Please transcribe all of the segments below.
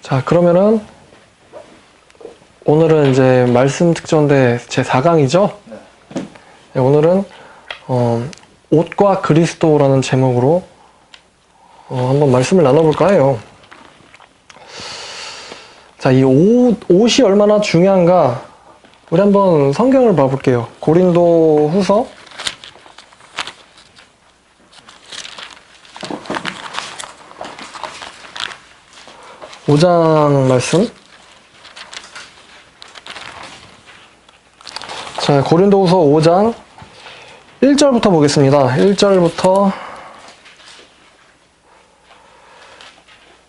자, 그러면은 오늘은 이제 말씀 특전대 제 4강이죠? 네, 오늘은 옷과 그리스도라는 제목으로 한번 말씀을 나눠볼까 해요. 자, 이 옷이 얼마나 중요한가 우리 한번 성경을 봐볼게요. 고린도 후서 5장 말씀. 자, 고린도후서 5장 1절부터 보겠습니다. 1절부터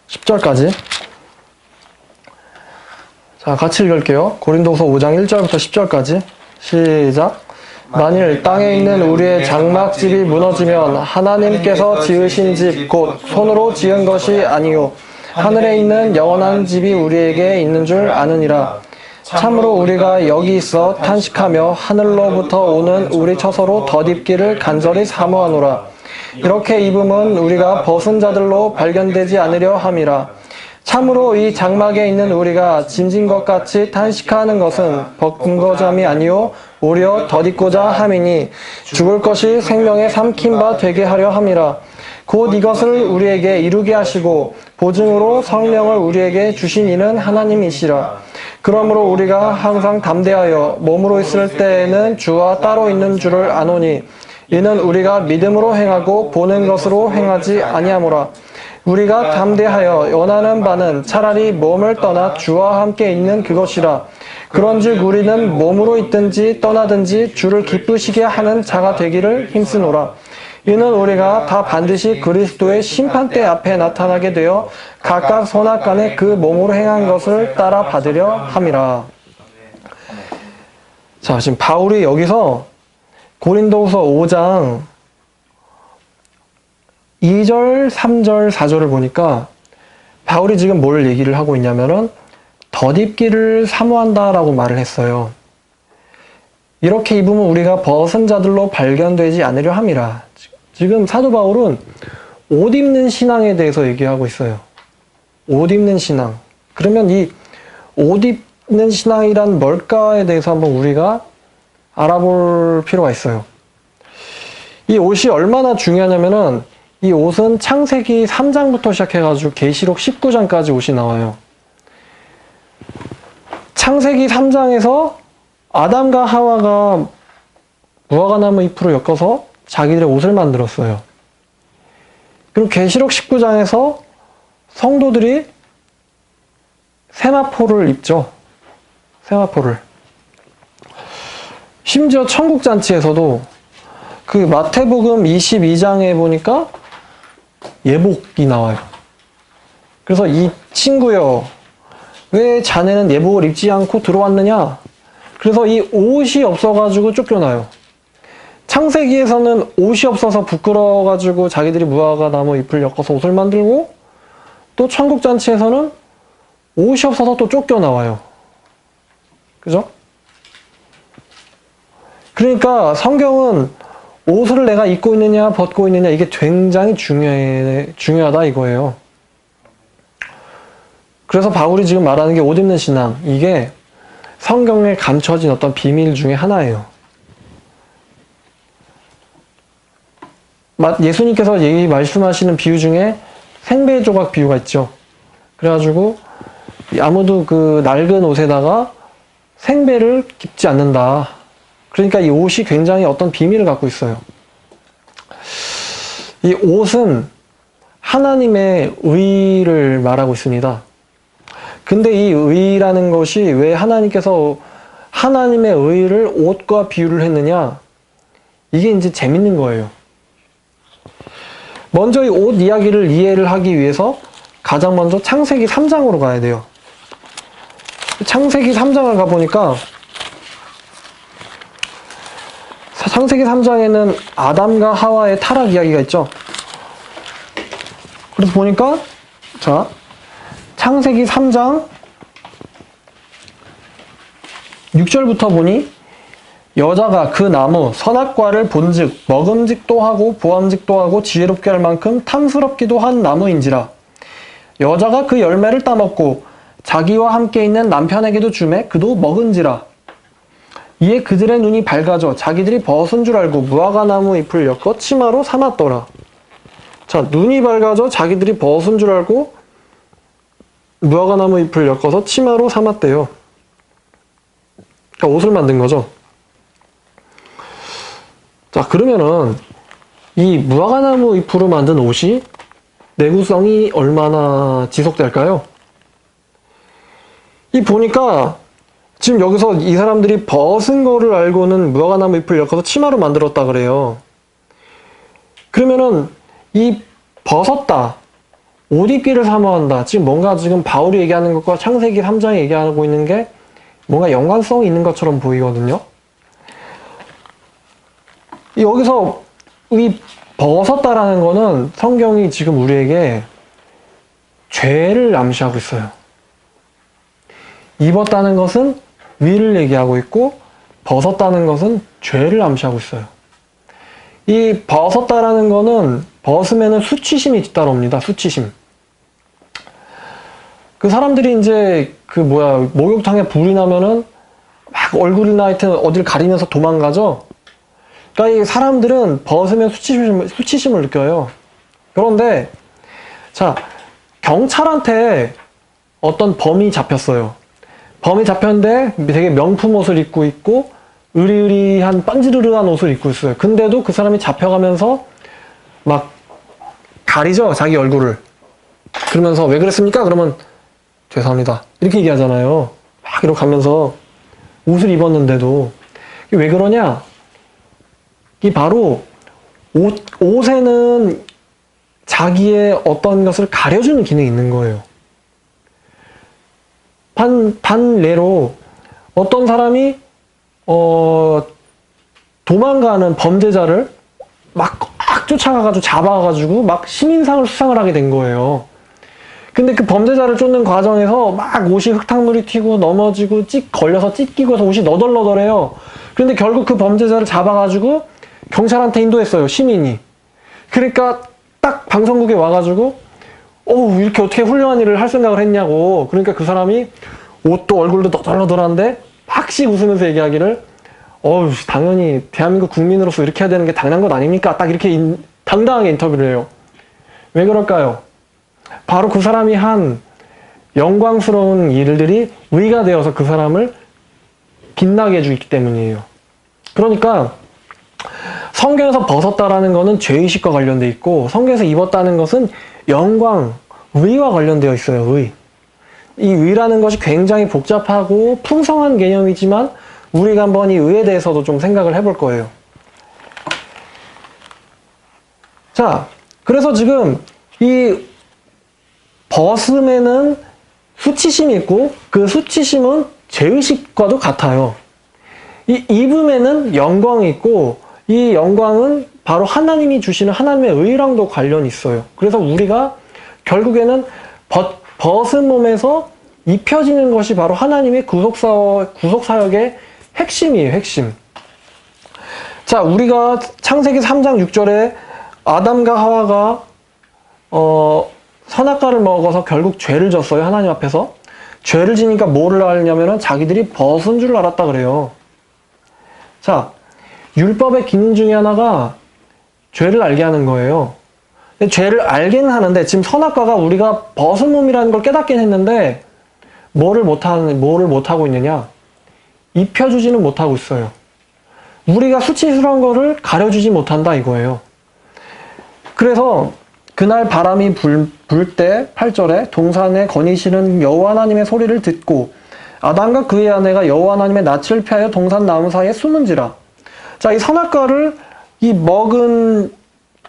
10절까지. 자, 같이 읽을게요. 고린도후서 5장 1절부터 10절까지. 시작. 만일 땅에 있는 우리의 장막집이 무너지면 하나님께서 지으신 집 곧 손으로 지은 것이 아니요 하늘에 있는 영원한 집이 우리에게 있는 줄 아느니라. 참으로 우리가 여기 있어 탄식하며 하늘로부터 오는 우리 처소로 덧입기를 간절히 사모하노라. 이렇게 입음은 우리가 벗은 자들로 발견되지 않으려 함이라. 참으로 이 장막에 있는 우리가 짐진 것 같이 탄식하는 것은 벗은 것함이 아니요 오히려 덧입고자 함이니 죽을 것이 생명의 삼킨 바 되게 하려 함이라. 곧 이것을 우리에게 이루게 하시고 보증으로 성령을 우리에게 주신 이는 하나님이시라. 그러므로 우리가 항상 담대하여 몸으로 있을 때에는 주와 따로 있는 줄을 아노니 이는 우리가 믿음으로 행하고 보는 것으로 행하지 아니하노라. 우리가 담대하여 원하는 바는 차라리 몸을 떠나 주와 함께 있는 그것이라. 그런즉 우리는 몸으로 있든지 떠나든지 주를 기쁘시게 하는 자가 되기를 힘쓰노라. 이는 우리가 다 반드시 그리스도의 심판대 앞에 나타나게 되어 각각 선악간에 그 몸으로 행한 것을 따라 받으려 함이라. 자, 지금 바울이 여기서 고린도후서 5장 2절, 3절, 4절을 보니까 바울이 지금 뭘 얘기를 하고 있냐면은 덧입기를 사모한다라고 말을 했어요. 이렇게 입으면 우리가 벗은 자들로 발견되지 않으려 함이라. 지금 사도 바울은 옷 입는 신앙에 대해서 얘기하고 있어요. 옷 입는 신앙. 그러면 이 옷 입는 신앙이란 뭘까에 대해서 한번 우리가 알아볼 필요가 있어요. 이 옷이 얼마나 중요하냐면은 이 옷은 창세기 3장부터 시작해가지고 계시록 19장까지 옷이 나와요. 창세기 3장에서 아담과 하와가 무화과나무 잎으로 엮어서 자기들의 옷을 만들었어요. 그리고 계시록 19장에서 성도들이 세마포를 입죠. 세마포를. 심지어 천국잔치에서도 그 마태복음 22장에 보니까 예복이 나와요. 그래서 이 친구여, 왜 자네는 예복을 입지 않고 들어왔느냐? 그래서 이 옷이 없어가지고 쫓겨나요. 창세기에서는 옷이 없어서 부끄러워가지고 자기들이 무화과 나무 잎을 엮어서 옷을 만들고, 또 천국잔치에서는 옷이 없어서 또 쫓겨나와요. 그죠? 그러니까 성경은 옷을 내가 입고 있느냐 벗고 있느냐 이게 굉장히 중요하다 이거예요. 그래서 바울이 지금 말하는 게 옷 입는 신앙, 이게 성경에 감춰진 어떤 비밀 중에 하나예요. 예수님께서 말씀하시는 비유 중에 생배 조각 비유가 있죠. 그래가지고 아무도 그 낡은 옷에다가 생배를 깁지 않는다. 그러니까 이 옷이 굉장히 어떤 비밀을 갖고 있어요. 이 옷은 하나님의 의를 말하고 있습니다. 근데 이 의라는 것이 왜 하나님께서 하나님의 의를 옷과 비유를 했느냐? 이게 이제 재밌는 거예요. 먼저 이 옷 이야기를 이해를 하기 위해서 가장 먼저 창세기 3장으로 가야 돼요. 창세기 3장을 가보니까 창세기 3장에는 아담과 하와의 타락 이야기가 있죠. 그래서 보니까 자, 창세기 3장 6절부터 보니 여자가 그 나무 선악과를 본즉 먹음직도 하고 보암직도 하고 지혜롭게 할 만큼 탐스럽기도 한 나무인지라. 여자가 그 열매를 따먹고 자기와 함께 있는 남편에게도 주매 그도 먹은지라. 이에 그들의 눈이 밝아져 자기들이 벗은 줄 알고 무화과나무 잎을 엮어 치마로 삼았더라. 자, 눈이 밝아져 자기들이 벗은 줄 알고 무화과나무 잎을 엮어서 치마로 삼았대요. 그러니까 옷을 만든 거죠. 자, 그러면은 이 무화과나무 잎으로 만든 옷이 내구성이 얼마나 지속될까요? 이 보니까 지금 여기서 이 사람들이 벗은 거를 알고는 무화과나무 잎을 엮어서 치마로 만들었다 그래요. 그러면은 이 벗었다, 옷 입기를 사모한다. 지금 뭔가 지금 바울이 얘기하는 것과 창세기 3장이 얘기하고 있는 게 뭔가 연관성이 있는 것처럼 보이거든요. 여기서 이 벗었다라는 거는 성경이 지금 우리에게 죄를 암시하고 있어요. 입었다는 것은 위를 얘기하고 있고 벗었다는 것은 죄를 암시하고 있어요. 이 벗었다라는 거는 벗으면은 수치심이 뒤따라옵니다. 수치심. 그 사람들이 이제 목욕탕에 불이 나면은 막 얼굴이나 하여튼 어딜 가리면서 도망가죠. 그러니까 이 사람들은 벗으면 수치심을 느껴요. 그런데 자, 경찰한테 어떤 범이 잡혔어요. 범이 잡혔는데 되게 명품 옷을 입고 있고 으리으리한 반지르르한 옷을 입고 있어요. 근데도 그 사람이 잡혀가면서 막 가리죠, 자기 얼굴을. 그러면서 왜 그랬습니까? 그러면 죄송합니다 이렇게 얘기하잖아요. 막 이러고 가면서 옷을 입었는데도. 왜 그러냐? 이 바로 옷에는 자기의 어떤 것을 가려주는 기능이 있는 거예요. 반례로 어떤 사람이 도망가는 범죄자를 막 쫓아가가지고 잡아가지고 막 시민상을 수상을 하게 된 거예요. 근데 그 범죄자를 쫓는 과정에서 막 옷이 흙탕물이 튀고 넘어지고 걸려서 찢기고 해서 옷이 너덜너덜해요. 그런데 결국 그 범죄자를 잡아가지고 경찰한테 인도했어요, 시민이. 그러니까 딱 방송국에 와가지고 이렇게 어떻게 훌륭한 일을 할 생각을 했냐고. 그러니까 그 사람이 옷도 얼굴도 너덜너덜한데 팍씩 웃으면서 얘기하기를 당연히 대한민국 국민으로서 이렇게 해야 되는 게 당연한 것 아닙니까? 딱 이렇게 당당하게 인터뷰를 해요. 왜 그럴까요? 바로 그 사람이 한 영광스러운 일들이 위가 되어서 그 사람을 빛나게 해주기 때문이에요. 그러니까 성경에서 벗었다라는 것은 죄의식과 관련돼 있고 성경에서 입었다는 것은 영광, 의와 관련되어 있어요. 의. 이 의라는 것이 굉장히 복잡하고 풍성한 개념이지만 우리가 한번 이 의에 대해서도 좀 생각을 해볼 거예요. 자, 그래서 지금 이 벗음에는 수치심이 있고 그 수치심은 죄의식과도 같아요. 이 입음에는 영광이 있고 이 영광은 바로 하나님이 주시는 하나님의 의랑도 관련이 있어요. 그래서 우리가 결국에는 벗은 몸에서 입혀지는 것이 바로 하나님의 구속사역의 핵심이에요, 핵심. 자, 우리가 창세기 3장 6절에 아담과 하와가 선악과를 먹어서 결국 죄를 졌어요, 하나님 앞에서. 죄를 지니까 뭐를 알냐면은 자기들이 벗은 줄 알았다 그래요. 자, 율법의 기능 중에 하나가 죄를 알게 하는 거예요. 근데 죄를 알기는 하는데 지금 선악과가 우리가 벗은 몸이라는 걸 깨닫긴 했는데 뭐를 못하고 있느냐? 입혀주지는 못하고 있어요. 우리가 수치스러운 거를 가려주지 못한다 이거예요. 그래서 그날 바람이 불 때 8절에 동산에 거니시는 여호와 하나님의 소리를 듣고 아담과 그의 아내가 여호와 하나님의 낯을 피하여 동산 나무 사이에 숨은지라. 자, 이 선악과를 먹은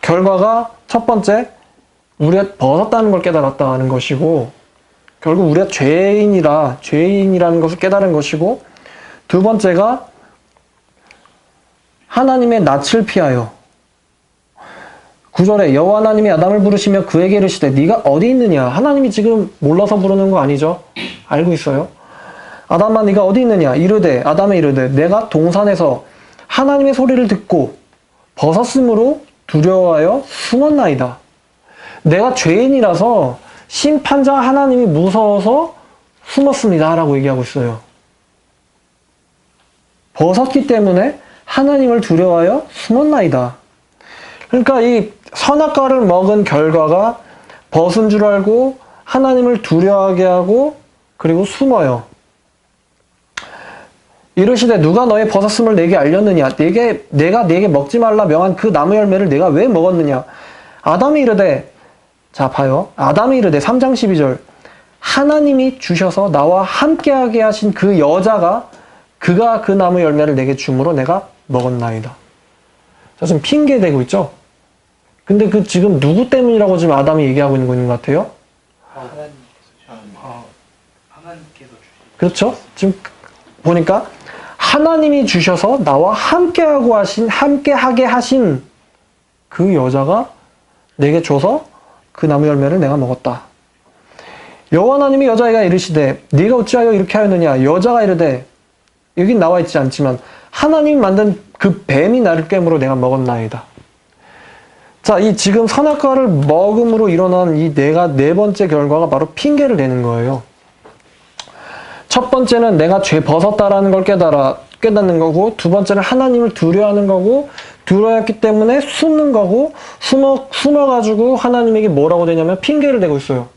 결과가 첫 번째, 우리가 벗었다는 걸 깨달았다는 것이고 결국 우리가 죄인이라는 것을 깨달은 것이고 두 번째가 하나님의 낯을 피하여 9절에 여호와 하나님이 아담을 부르시며 그에게 이르시되 네가 어디 있느냐. 하나님이 지금 몰라서 부르는 거 아니죠. 알고 있어요. 아담아 네가 어디 있느냐. 아담이 이르되 내가 동산에서 하나님의 소리를 듣고 벗었으므로 두려워하여 숨었나이다. 내가 죄인이라서 심판자 하나님이 무서워서 숨었습니다 라고 얘기하고 있어요. 벗었기 때문에 하나님을 두려워하여 숨었나이다. 그러니까 이 선악과를 먹은 결과가 벗은 줄 알고 하나님을 두려워하게 하고 그리고 숨어요. 이르시되 누가 너의 벗었음을 내게 알렸느냐? 내가 네게 먹지 말라 명한 그 나무 열매를 내가 왜 먹었느냐? 아담이 이르되, 자 봐요. 아담이 이르되 3장 12절 하나님이 주셔서 나와 함께하게 하신 그 여자가 그가 그 나무 열매를 내게 주므로 내가 먹었나이다. 자, 지금 핑계 대고 있죠? 근데 그 지금 누구 때문이라고 지금 아담이 얘기하고 있는 것 같아요? 하나님께서 주신. 그렇죠? 지금 보니까 하나님이 주셔서 나와 함께하게 하신 그 여자가 내게 줘서 그 나무 열매를 내가 먹었다. 여호와 하나님이 여자에게 이르시되 네가 어찌하여 이렇게 하였느냐? 여자가 이르되 여긴 나와 있지 않지만 하나님이 만든 그 뱀이 나를 꿰므로 내가 먹었나이다. 자, 이 지금 선악과를 먹음으로 일어난 이 네 번째 결과가 바로 핑계를 대는 거예요. 첫 번째는 내가 죄 벗었다라는 걸 깨닫는 거고, 두 번째는 하나님을 두려워하는 거고, 두려워했기 때문에 숨는 거고, 숨어가지고 하나님에게 뭐라고 되냐면 핑계를 대고 있어요.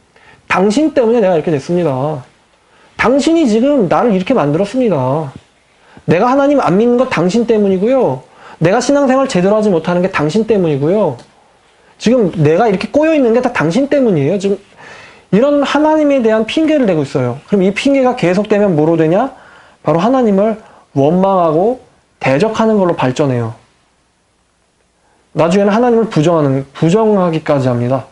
당신 때문에 내가 이렇게 됐습니다. 당신이 지금 나를 이렇게 만들었습니다. 내가 하나님 안 믿는 거 당신 때문이고요. 내가 신앙생활 제대로 하지 못하는 게 당신 때문이고요. 지금 내가 이렇게 꼬여있는 게 다 당신 때문이에요. 지금 이런 하나님에 대한 핑계를 대고 있어요. 그럼 이 핑계가 계속되면 뭐로 되냐? 바로 하나님을 원망하고 대적하는 걸로 발전해요. 나중에는 하나님을 부정하기까지 합니다.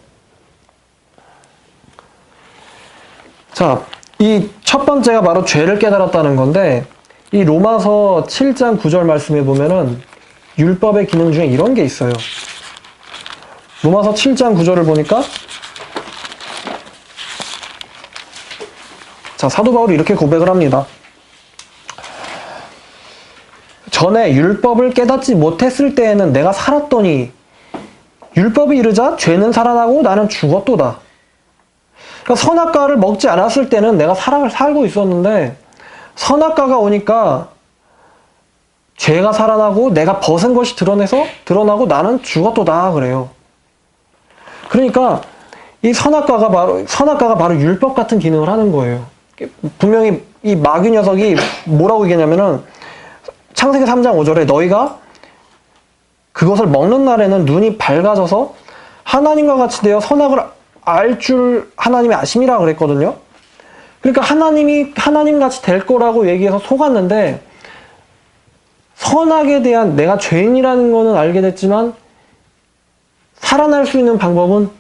자, 이 첫 번째가 바로 죄를 깨달았다는 건데, 이 로마서 7장 9절 말씀에 보면은 율법의 기능 중에 이런 게 있어요. 로마서 7장 9절을 보니까, 자, 사도 바울이 이렇게 고백을 합니다. 전에 율법을 깨닫지 못했을 때에는 내가 살았더니 율법이 이르자 죄는 살아나고 나는 죽었도다. 그러니까 선악과를 먹지 않았을 때는 내가 살고 있었는데 선악과가 오니까 죄가 살아나고 내가 벗은 것이 드러나고 나는 죽었도다 그래요. 그러니까 이 선악과가 바로 율법 같은 기능을 하는 거예요. 분명히 이 마귀 녀석이 뭐라고 얘기하냐면은 창세기 3장 5절에 너희가 그것을 먹는 날에는 눈이 밝아져서 하나님과 같이 되어 선악을 알 줄 하나님이 아심이라 그랬거든요. 그러니까 하나님 같이 될 거라고 얘기해서 속았는데 선악에 대한 내가 죄인이라는 거는 알게 됐지만 살아날 수 있는 방법은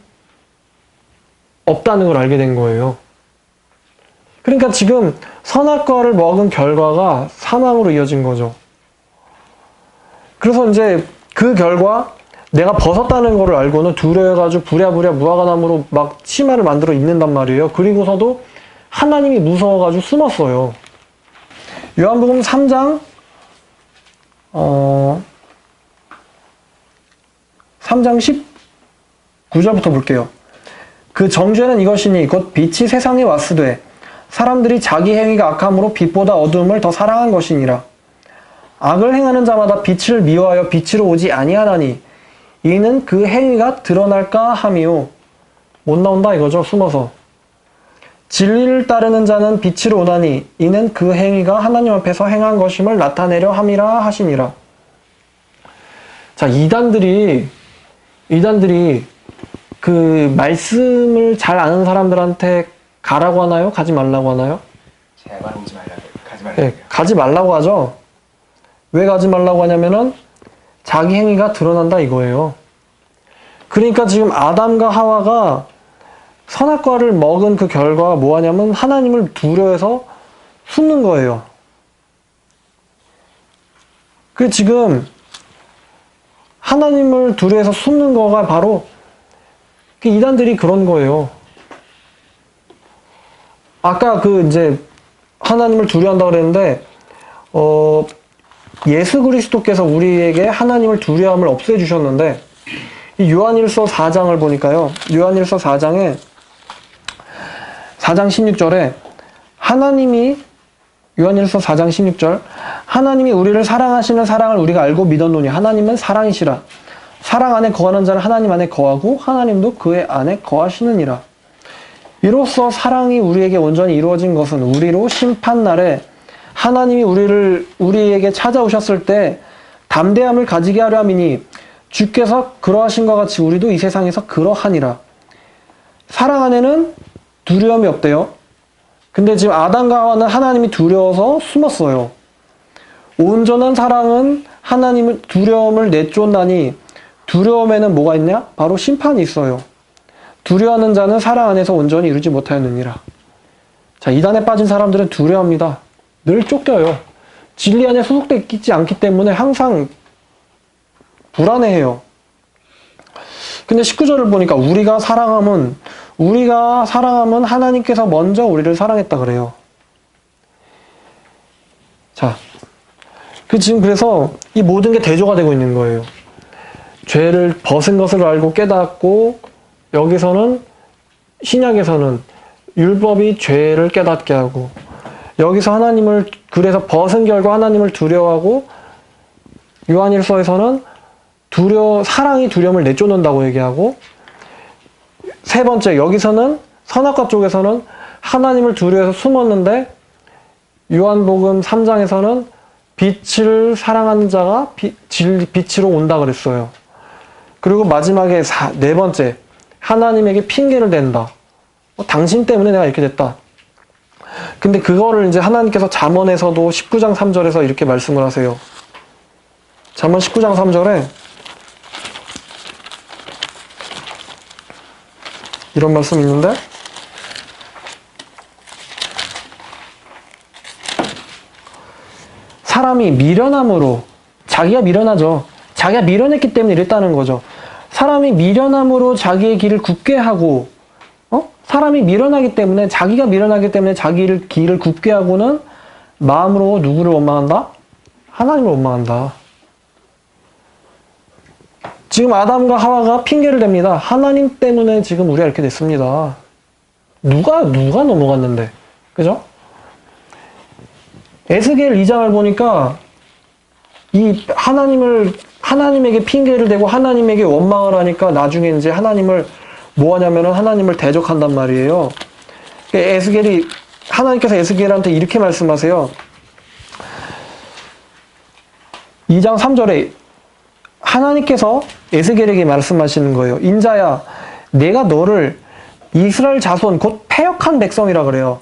없다는 걸 알게 된 거예요. 그러니까 지금 선악과를 먹은 결과가 사망으로 이어진 거죠. 그래서 이제 그 결과 내가 벗었다는 거를 알고는 두려워해가지고 부랴부랴 무화과나무로 막 치마를 만들어 입는단 말이에요. 그리고서도 하나님이 무서워가지고 숨었어요. 요한복음 3장 3장 19절부터 볼게요. 그 정죄는 이것이니 곧 빛이 세상에 왔으되 사람들이 자기 행위가 악함으로 빛보다 어두움을 더 사랑한 것이니라. 악을 행하는 자마다 빛을 미워하여 빛으로 오지 아니하나니 이는 그 행위가 드러날까 함이요. 못 나온다 이거죠. 숨어서. 진리를 따르는 자는 빛으로 오나니 이는 그 행위가 하나님 앞에서 행한 것임을 나타내려 함이라 하시니라. 자, 이단들이 그 말씀을 잘 아는 사람들한테 가라고 하나요? 가지 말라고 하나요? 제발 오지 말라고. 가지 말라고. 네, 가지 말라고 하죠. 왜 가지 말라고 하냐면은 자기 행위가 드러난다 이거예요. 그러니까 지금 아담과 하와가 선악과를 먹은 그 결과가 뭐하냐면 하나님을 두려워해서 숨는 거예요. 그 지금 하나님을 두려워해서 숨는 거가 바로 이단들이 그런 거예요. 아까 이제 하나님을 두려워한다고 그랬는데 예수 그리스도께서 우리에게 하나님을 두려움을 없애주셨는데 이 요한일서 4장을 보니까요. 요한일서 4장에 4장 16절에 하나님이 요한일서 4장 16절 하나님이 우리를 사랑하시는 사랑을 우리가 알고 믿었노니 하나님은 사랑이시라. 사랑 안에 거하는 자는 하나님 안에 거하고 하나님도 그의 안에 거하시느니라. 이로써 사랑이 우리에게 온전히 이루어진 것은 우리로 심판날에 하나님이 우리에게 찾아오셨을 때 담대함을 가지게 하려 함이니 주께서 그러하신 것 같이 우리도 이 세상에서 그러하니라. 사랑 안에는 두려움이 없대요. 근데 지금 아담과 하와는 하나님이 두려워서 숨었어요. 온전한 사랑은 하나님을 두려움을 내쫓나니 두려움에는 뭐가 있냐? 바로 심판이 있어요. 두려워하는 자는 사랑 안에서 온전히 이루지 못하였느니라. 자, 이단에 빠진 사람들은 두려워합니다. 늘 쫓겨요. 진리 안에 소속되어 있지 않기 때문에 항상 불안해해요. 근데 19절을 보니까 우리가 사랑함은 하나님께서 먼저 우리를 사랑했다 그래요. 자, 지금 그래서 이 모든 게 대조가 되고 있는 거예요. 죄를 벗은 것을 알고 깨닫고, 여기서는 신약에서는 율법이 죄를 깨닫게 하고, 여기서 그래서 벗은 결과 하나님을 두려워하고, 요한일서에서는 사랑이 두려움을 내쫓는다고 얘기하고, 세 번째, 여기서는 선악과 쪽에서는 하나님을 두려워해서 숨었는데, 요한복음 3장에서는 빛을 사랑하는 자가 빛으로 온다 그랬어요. 그리고 마지막에 네 번째, 하나님에게 핑계를 댄다. 당신 때문에 내가 이렇게 됐다. 근데 그거를 이제 하나님께서 잠언에서도 19장 3절에서 이렇게 말씀을 하세요. 잠언 19장 3절에 이런 말씀이 있는데, 사람이 미련함으로, 자기가 미련하죠. 자기가 미련했기 때문에 이랬다는 거죠. 사람이 미련함으로 자기의 길을 굳게 하고, 사람이 미련하기 때문에, 자기가 미련하기 때문에 자기의 길을 굳게 하고는 마음으로 누구를 원망한다? 하나님을 원망한다. 지금 아담과 하와가 핑계를 댑니다. 하나님 때문에 지금 우리가 이렇게 됐습니다. 누가 넘어갔는데. 그죠? 에스겔 2장을 보니까 이 하나님에게 핑계를 대고 하나님에게 원망을 하니까 나중에 이제 하나님을 뭐 하냐면은 하나님을 대적한단 말이에요. 하나님께서 에스겔한테 이렇게 말씀하세요. 2장 3절에 하나님께서 에스겔에게 말씀하시는 거예요. 인자야, 내가 너를 이스라엘 자손 곧 패역한 백성이라 그래요.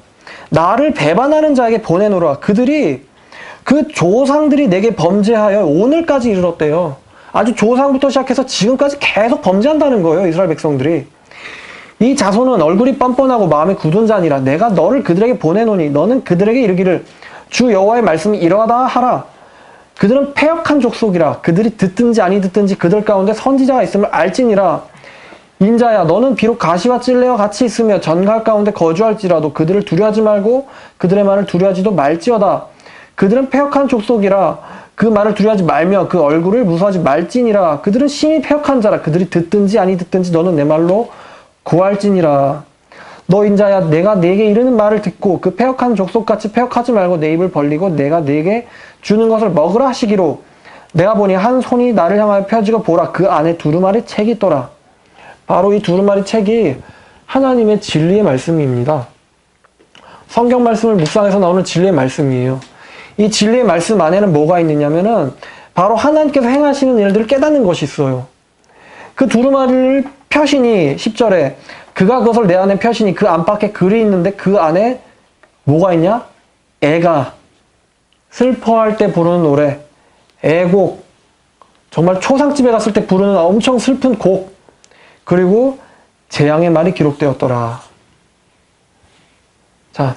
나를 배반하는 자에게 보내노라. 그 조상들이 내게 범죄하여 오늘까지 이르렀대요. 아주 조상부터 시작해서 지금까지 계속 범죄한다는 거예요. 이스라엘 백성들이. 이 자손은 얼굴이 뻔뻔하고 마음이 굳은 자니라. 내가 너를 그들에게 보내노니 너는 그들에게 이르기를 주 여호와의 말씀이 이러하다 하라. 그들은 패역한 족속이라. 그들이 듣든지 아니 듣든지 그들 가운데 선지자가 있음을 알지니라. 인자야, 너는 비록 가시와 찔레와 같이 있으며 전갈 가운데 거주할지라도 그들을 두려워하지 말고 그들의 말을 두려워하지도 말지어다. 그들은 패역한 족속이라. 그 말을 두려워하지 말며 그 얼굴을 무서워하지 말지니라. 그들은 심히 패역한 자라. 그들이 듣든지 아니 듣든지 너는 내 말로 구할지니라. 너 인자야, 내가 네게 이르는 말을 듣고 그 패역한 족속같이 패역하지 말고 내 입을 벌리고 내가 네게 주는 것을 먹으라 하시기로. 내가 보니 한 손이 나를 향하여 펴지고 보라, 그 안에 두루마리 책이 있더라. 바로 이 두루마리 책이 하나님의 진리의 말씀입니다. 성경 말씀을 묵상해서 나오는 진리의 말씀이에요. 이 진리의 말씀 안에는 뭐가 있느냐면은 바로 하나님께서 행하시는 일들을 깨닫는 것이 있어요. 그 두루마리를 펴시니 10절에 그가 그것을 내 안에 펴시니 그 안팎에 글이 있는데 그 안에 뭐가 있냐? 애가 슬퍼할 때 부르는 노래, 애곡, 정말 초상집에 갔을 때 부르는 엄청 슬픈 곡, 그리고 재앙의 말이 기록되었더라. 자,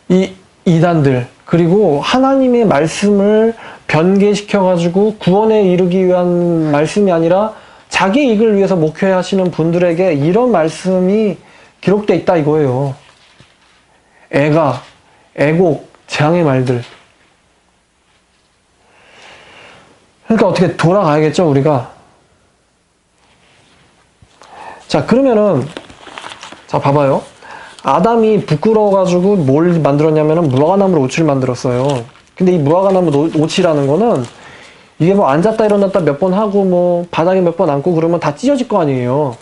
이 이단들, 그리고 하나님의 말씀을 변개시켜가지고 구원에 이르기 위한 말씀이 아니라 자기 이익을 위해서 목회하시는 분들에게 이런 말씀이 기록되어 있다 이거예요. 애가, 애곡, 재앙의 말들. 그러니까 어떻게 돌아가야겠죠, 우리가. 자, 그러면은, 자, 봐봐요. 아담이 부끄러워가지고 뭘 만들었냐면은 무화과나무로 옷을 만들었어요. 근데 이 무화과나무 옷이라는 거는 이게 뭐 앉았다 일어났다 몇 번 하고 뭐 바닥에 몇 번 앉고 그러면 다 찢어질 거 아니에요.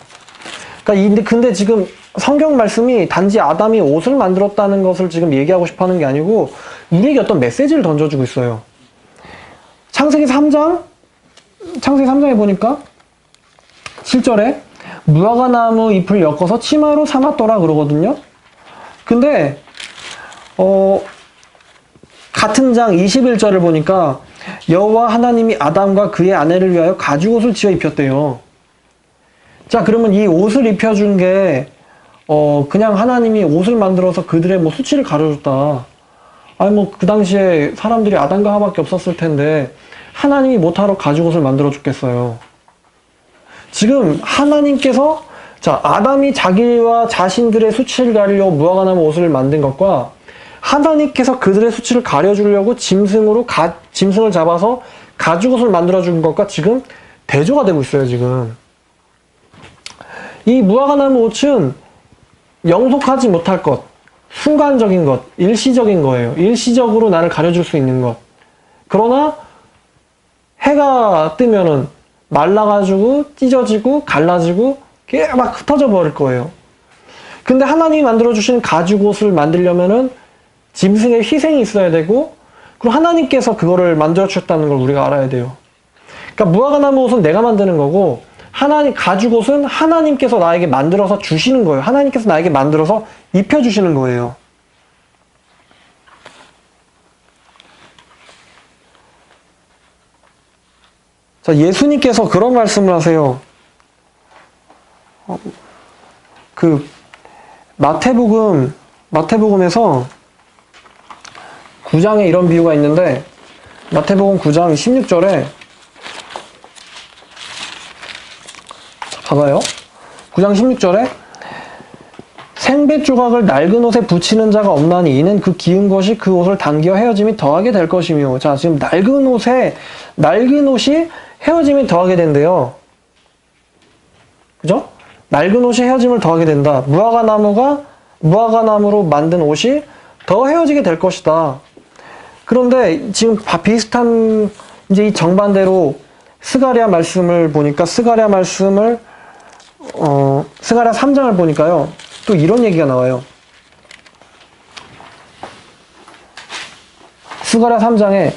그러니까 근데 지금 성경 말씀이 단지 아담이 옷을 만들었다는 것을 지금 얘기하고 싶어 하는 게 아니고 우리에게 어떤 메시지를 던져주고 있어요. 창세기 3장에 보니까 7절에 무화과나무 잎을 엮어서 치마로 삼았더라 그러거든요. 근데 같은 장 21절을 보니까 여호와 하나님이 아담과 그의 아내를 위하여 가죽옷을 지어 입혔대요. 자, 그러면 이 옷을 입혀준 게 그냥 하나님이 옷을 만들어서 그들의 뭐 수치를 가려줬다. 아니 뭐 그 당시에 사람들이 아담과 하와밖에 없었을 텐데 하나님이 못하러 가죽옷을 만들어 줬겠어요. 지금 하나님께서 자, 아담이 자기와 자신들의 수치를 가리려고 무화과나무 옷을 만든 것과 하나님께서 그들의 수치를 가려주려고 짐승을 잡아서 가죽옷을 만들어준 것과 지금 대조가 되고 있어요, 지금. 이 무화과나무 옷은 영속하지 못할 것, 순간적인 것, 일시적인 거예요. 일시적으로 나를 가려줄 수 있는 것. 그러나 해가 뜨면은 말라가지고 찢어지고 갈라지고 막 흩어져 버릴 거예요. 근데 하나님이 만들어주신 가죽옷을 만들려면은 짐승의 희생이 있어야 되고 그리고 하나님께서 그거를 만들어주셨다는 걸 우리가 알아야 돼요. 그러니까 무화과나무 옷은 내가 만드는 거고 가죽옷은 하나님께서 나에게 만들어서 주시는 거예요. 하나님께서 나에게 만들어서 입혀주시는 거예요. 자, 예수님께서 그런 말씀을 하세요. 그 마태복음에서 9장에 이런 비유가 있는데 마태복음 9장 16절에 봐봐요. 9장 16절에 생배 조각을 낡은 옷에 붙이는 자가 없나니 이는 그 기은 것이 그 옷을 당겨 헤어짐이 더하게 될 것이며. 자, 지금 낡은 옷이 헤어짐이 더하게 된대요. 그죠? 낡은 옷이 헤어짐을 더하게 된다. 무화과나무로 만든 옷이 더 헤어지게 될 것이다. 그런데 지금 비슷한 이제 이 정반대로 스가랴 말씀을 보니까 스가랴 3장을 보니까요. 또 이런 얘기가 나와요. 스가랴 3장에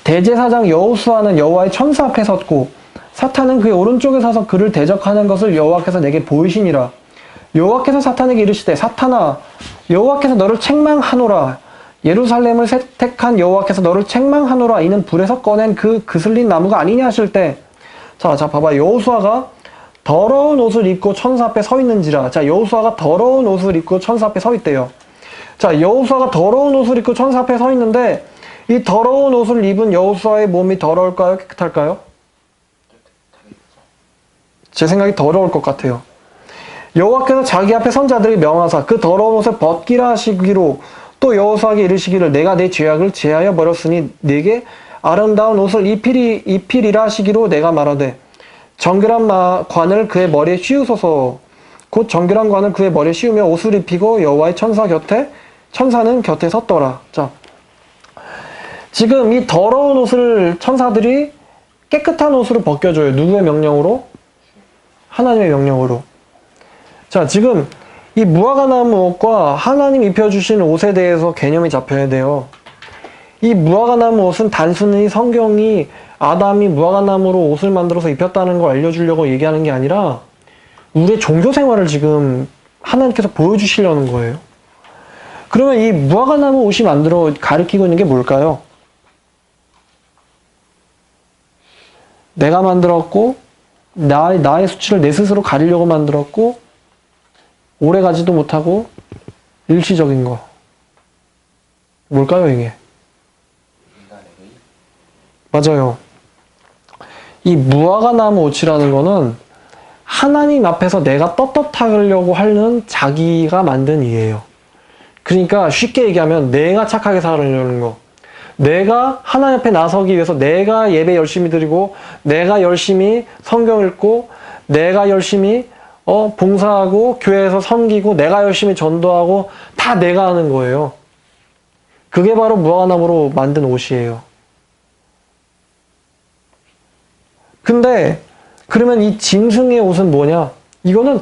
대제사장 여호수아는 여호와의 천사 앞에 섰고 사탄은 그의 오른쪽에 서서 그를 대적하는 것을 여호와께서 내게 보이시니라. 여호와께서 사탄에게 이르시되 사탄아 여호와께서 너를 책망하노라. 예루살렘을 택한 여호와께서 너를 책망하노라. 이는 불에서 꺼낸 그 그슬린 나무가 아니냐 하실 때 자 봐봐. 여호수아가 더러운 옷을 입고 천사 앞에 서 있는지라. 자, 여호수아가 더러운 옷을 입고 천사 앞에 서 있대요. 자, 여호수아가 더러운 옷을 입고 천사 앞에 서 있는데 이 더러운 옷을 입은 여호수아의 몸이 더러울까요? 깨끗할까요? 제 생각이 더러울 것 같아요. 여호와께서 자기 앞에 선 자들이 명하사 그 더러운 옷을 벗기라 하시기로 또 여호수아에게 이르시기를 내가 내 죄악을 제하여 버렸으니 네게 아름다운 옷을 입히리라 하시기로 내가 말하되 정결한 관을 그의 머리에 씌우소서. 곧 정결한 관을 그의 머리에 씌우며 옷을 입히고 여호와의 천사는 곁에 섰더라. 자, 지금 이 더러운 옷을 천사들이 깨끗한 옷으로 벗겨줘요. 누구의 명령으로? 하나님의 명령으로. 자, 지금 이 무화과나무 옷과 하나님 입혀주신 옷에 대해서 개념이 잡혀야 돼요. 이 무화과나무 옷은 단순히 성경이 아담이 무화과나무로 옷을 만들어서 입혔다는 걸 알려주려고 얘기하는 게 아니라 우리의 종교 생활을 지금 하나님께서 보여주시려는 거예요. 그러면 이 무화과나무 옷이 가리키고 있는 게 뭘까요? 내가 만들었고 나의 수치를 내 스스로 가리려고 만들었고 오래가지도 못하고 일시적인 거. 뭘까요, 이게? 맞아요. 이 무화과나무 옷이라는 거는 하나님 앞에서 내가 떳떳하려고 하는 자기가 만든 이예요. 그러니까 쉽게 얘기하면 내가 착하게 살아가려는 거. 내가 하나님 앞에 나서기 위해서 내가 예배 열심히 드리고 내가 열심히 성경 읽고 내가 열심히 봉사하고 교회에서 섬기고 내가 열심히 전도하고 다 내가 하는 거예요. 그게 바로 무화과나무로 만든 옷이에요. 근데 그러면 이 짐승의 옷은 뭐냐? 이거는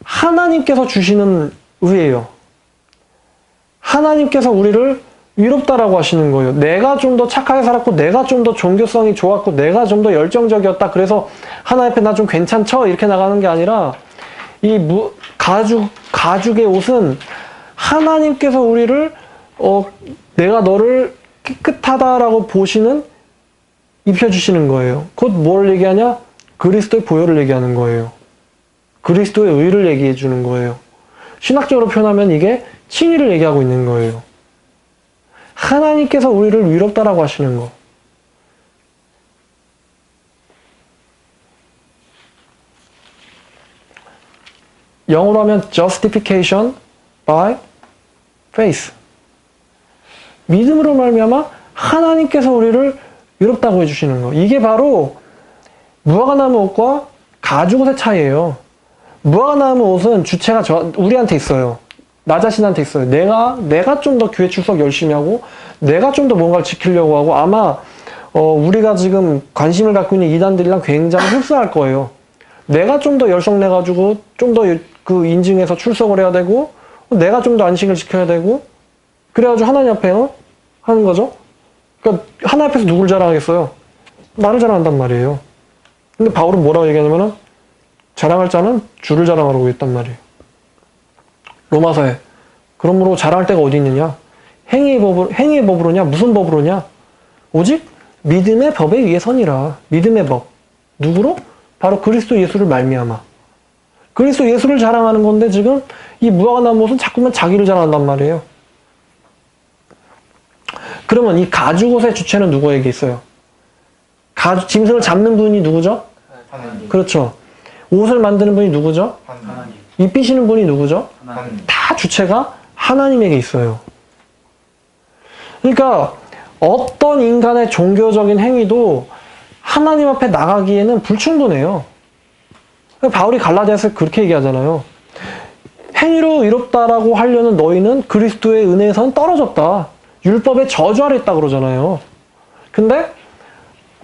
하나님께서 주시는 의예요. 하나님께서 우리를 위롭다라고 하시는 거예요. 내가 좀 더 착하게 살았고 내가 좀 더 종교성이 좋았고 내가 좀 더 열정적이었다. 그래서 하나님 앞에 나 좀 괜찮죠? 이렇게 나가는 게 아니라 이 가죽의 옷은 하나님께서 우리를 내가 너를 깨끗하다라고 보시는 입혀주시는 거예요. 곧 뭘 얘기하냐? 그리스도의 보혈을 얘기하는 거예요. 그리스도의 의를 얘기해 주는 거예요. 신학적으로 표현하면 이게 칭의를 얘기하고 있는 거예요. 하나님께서 우리를 위롭다라고 하시는 거. 영어로 하면 justification by faith. 믿음으로 말미암아 하나님께서 우리를 위롭다고 해주시는 거. 이게 바로 무화과나무 옷과 가죽옷의 차이예요. 무화과나무 옷은 주체가 우리한테 있어요. 나 자신한테 있어요. 내가 좀 더 교회 출석 열심히 하고 내가 좀 더 뭔가를 지키려고 하고 아마 우리가 지금 관심을 갖고 있는 이단들이랑 굉장히 흡사할 거예요. 내가 좀 더 열성내가지고 좀 더 그 인증해서 출석을 해야 되고 내가 좀 더 안식을 지켜야 되고 그래가지고 하나님 앞에 하는 거죠. 그러니까 하나님 앞에서 누굴 자랑하겠어요? 나를 자랑한단 말이에요. 근데 바울은 뭐라고 얘기하냐면은 자랑할 자는 주를 자랑하라고 했단 말이에요. 로마서에. 그러므로 자랑할 데가 어디 있느냐? 행위의 법으로냐? 무슨 법으로냐? 오직 믿음의 법에 의해서니라. 믿음의 법. 누구로? 바로 그리스도 예수를 말미암아. 그리스도 예수를 자랑하는 건데 지금 이 무화과나무 옷은 자꾸만 자기를 자랑한단 말이에요. 그러면 이 가죽옷의 주체는 누구에게 있어요? 짐승을 잡는 분이 누구죠? 하나님. 그렇죠. 옷을 만드는 분이 누구죠? 하나님. 입히시는 분이 누구죠? 하나님. 다 주체가 하나님에게 있어요. 그러니까 어떤 인간의 종교적인 행위도 하나님 앞에 나가기에는 불충분해요. 바울이 갈라디아서에 그렇게 얘기하잖아요. 행위로 의롭다라고 하려는 너희는 그리스도의 은혜에선 떨어졌다. 율법의 저주 아래 있다 그러잖아요. 근데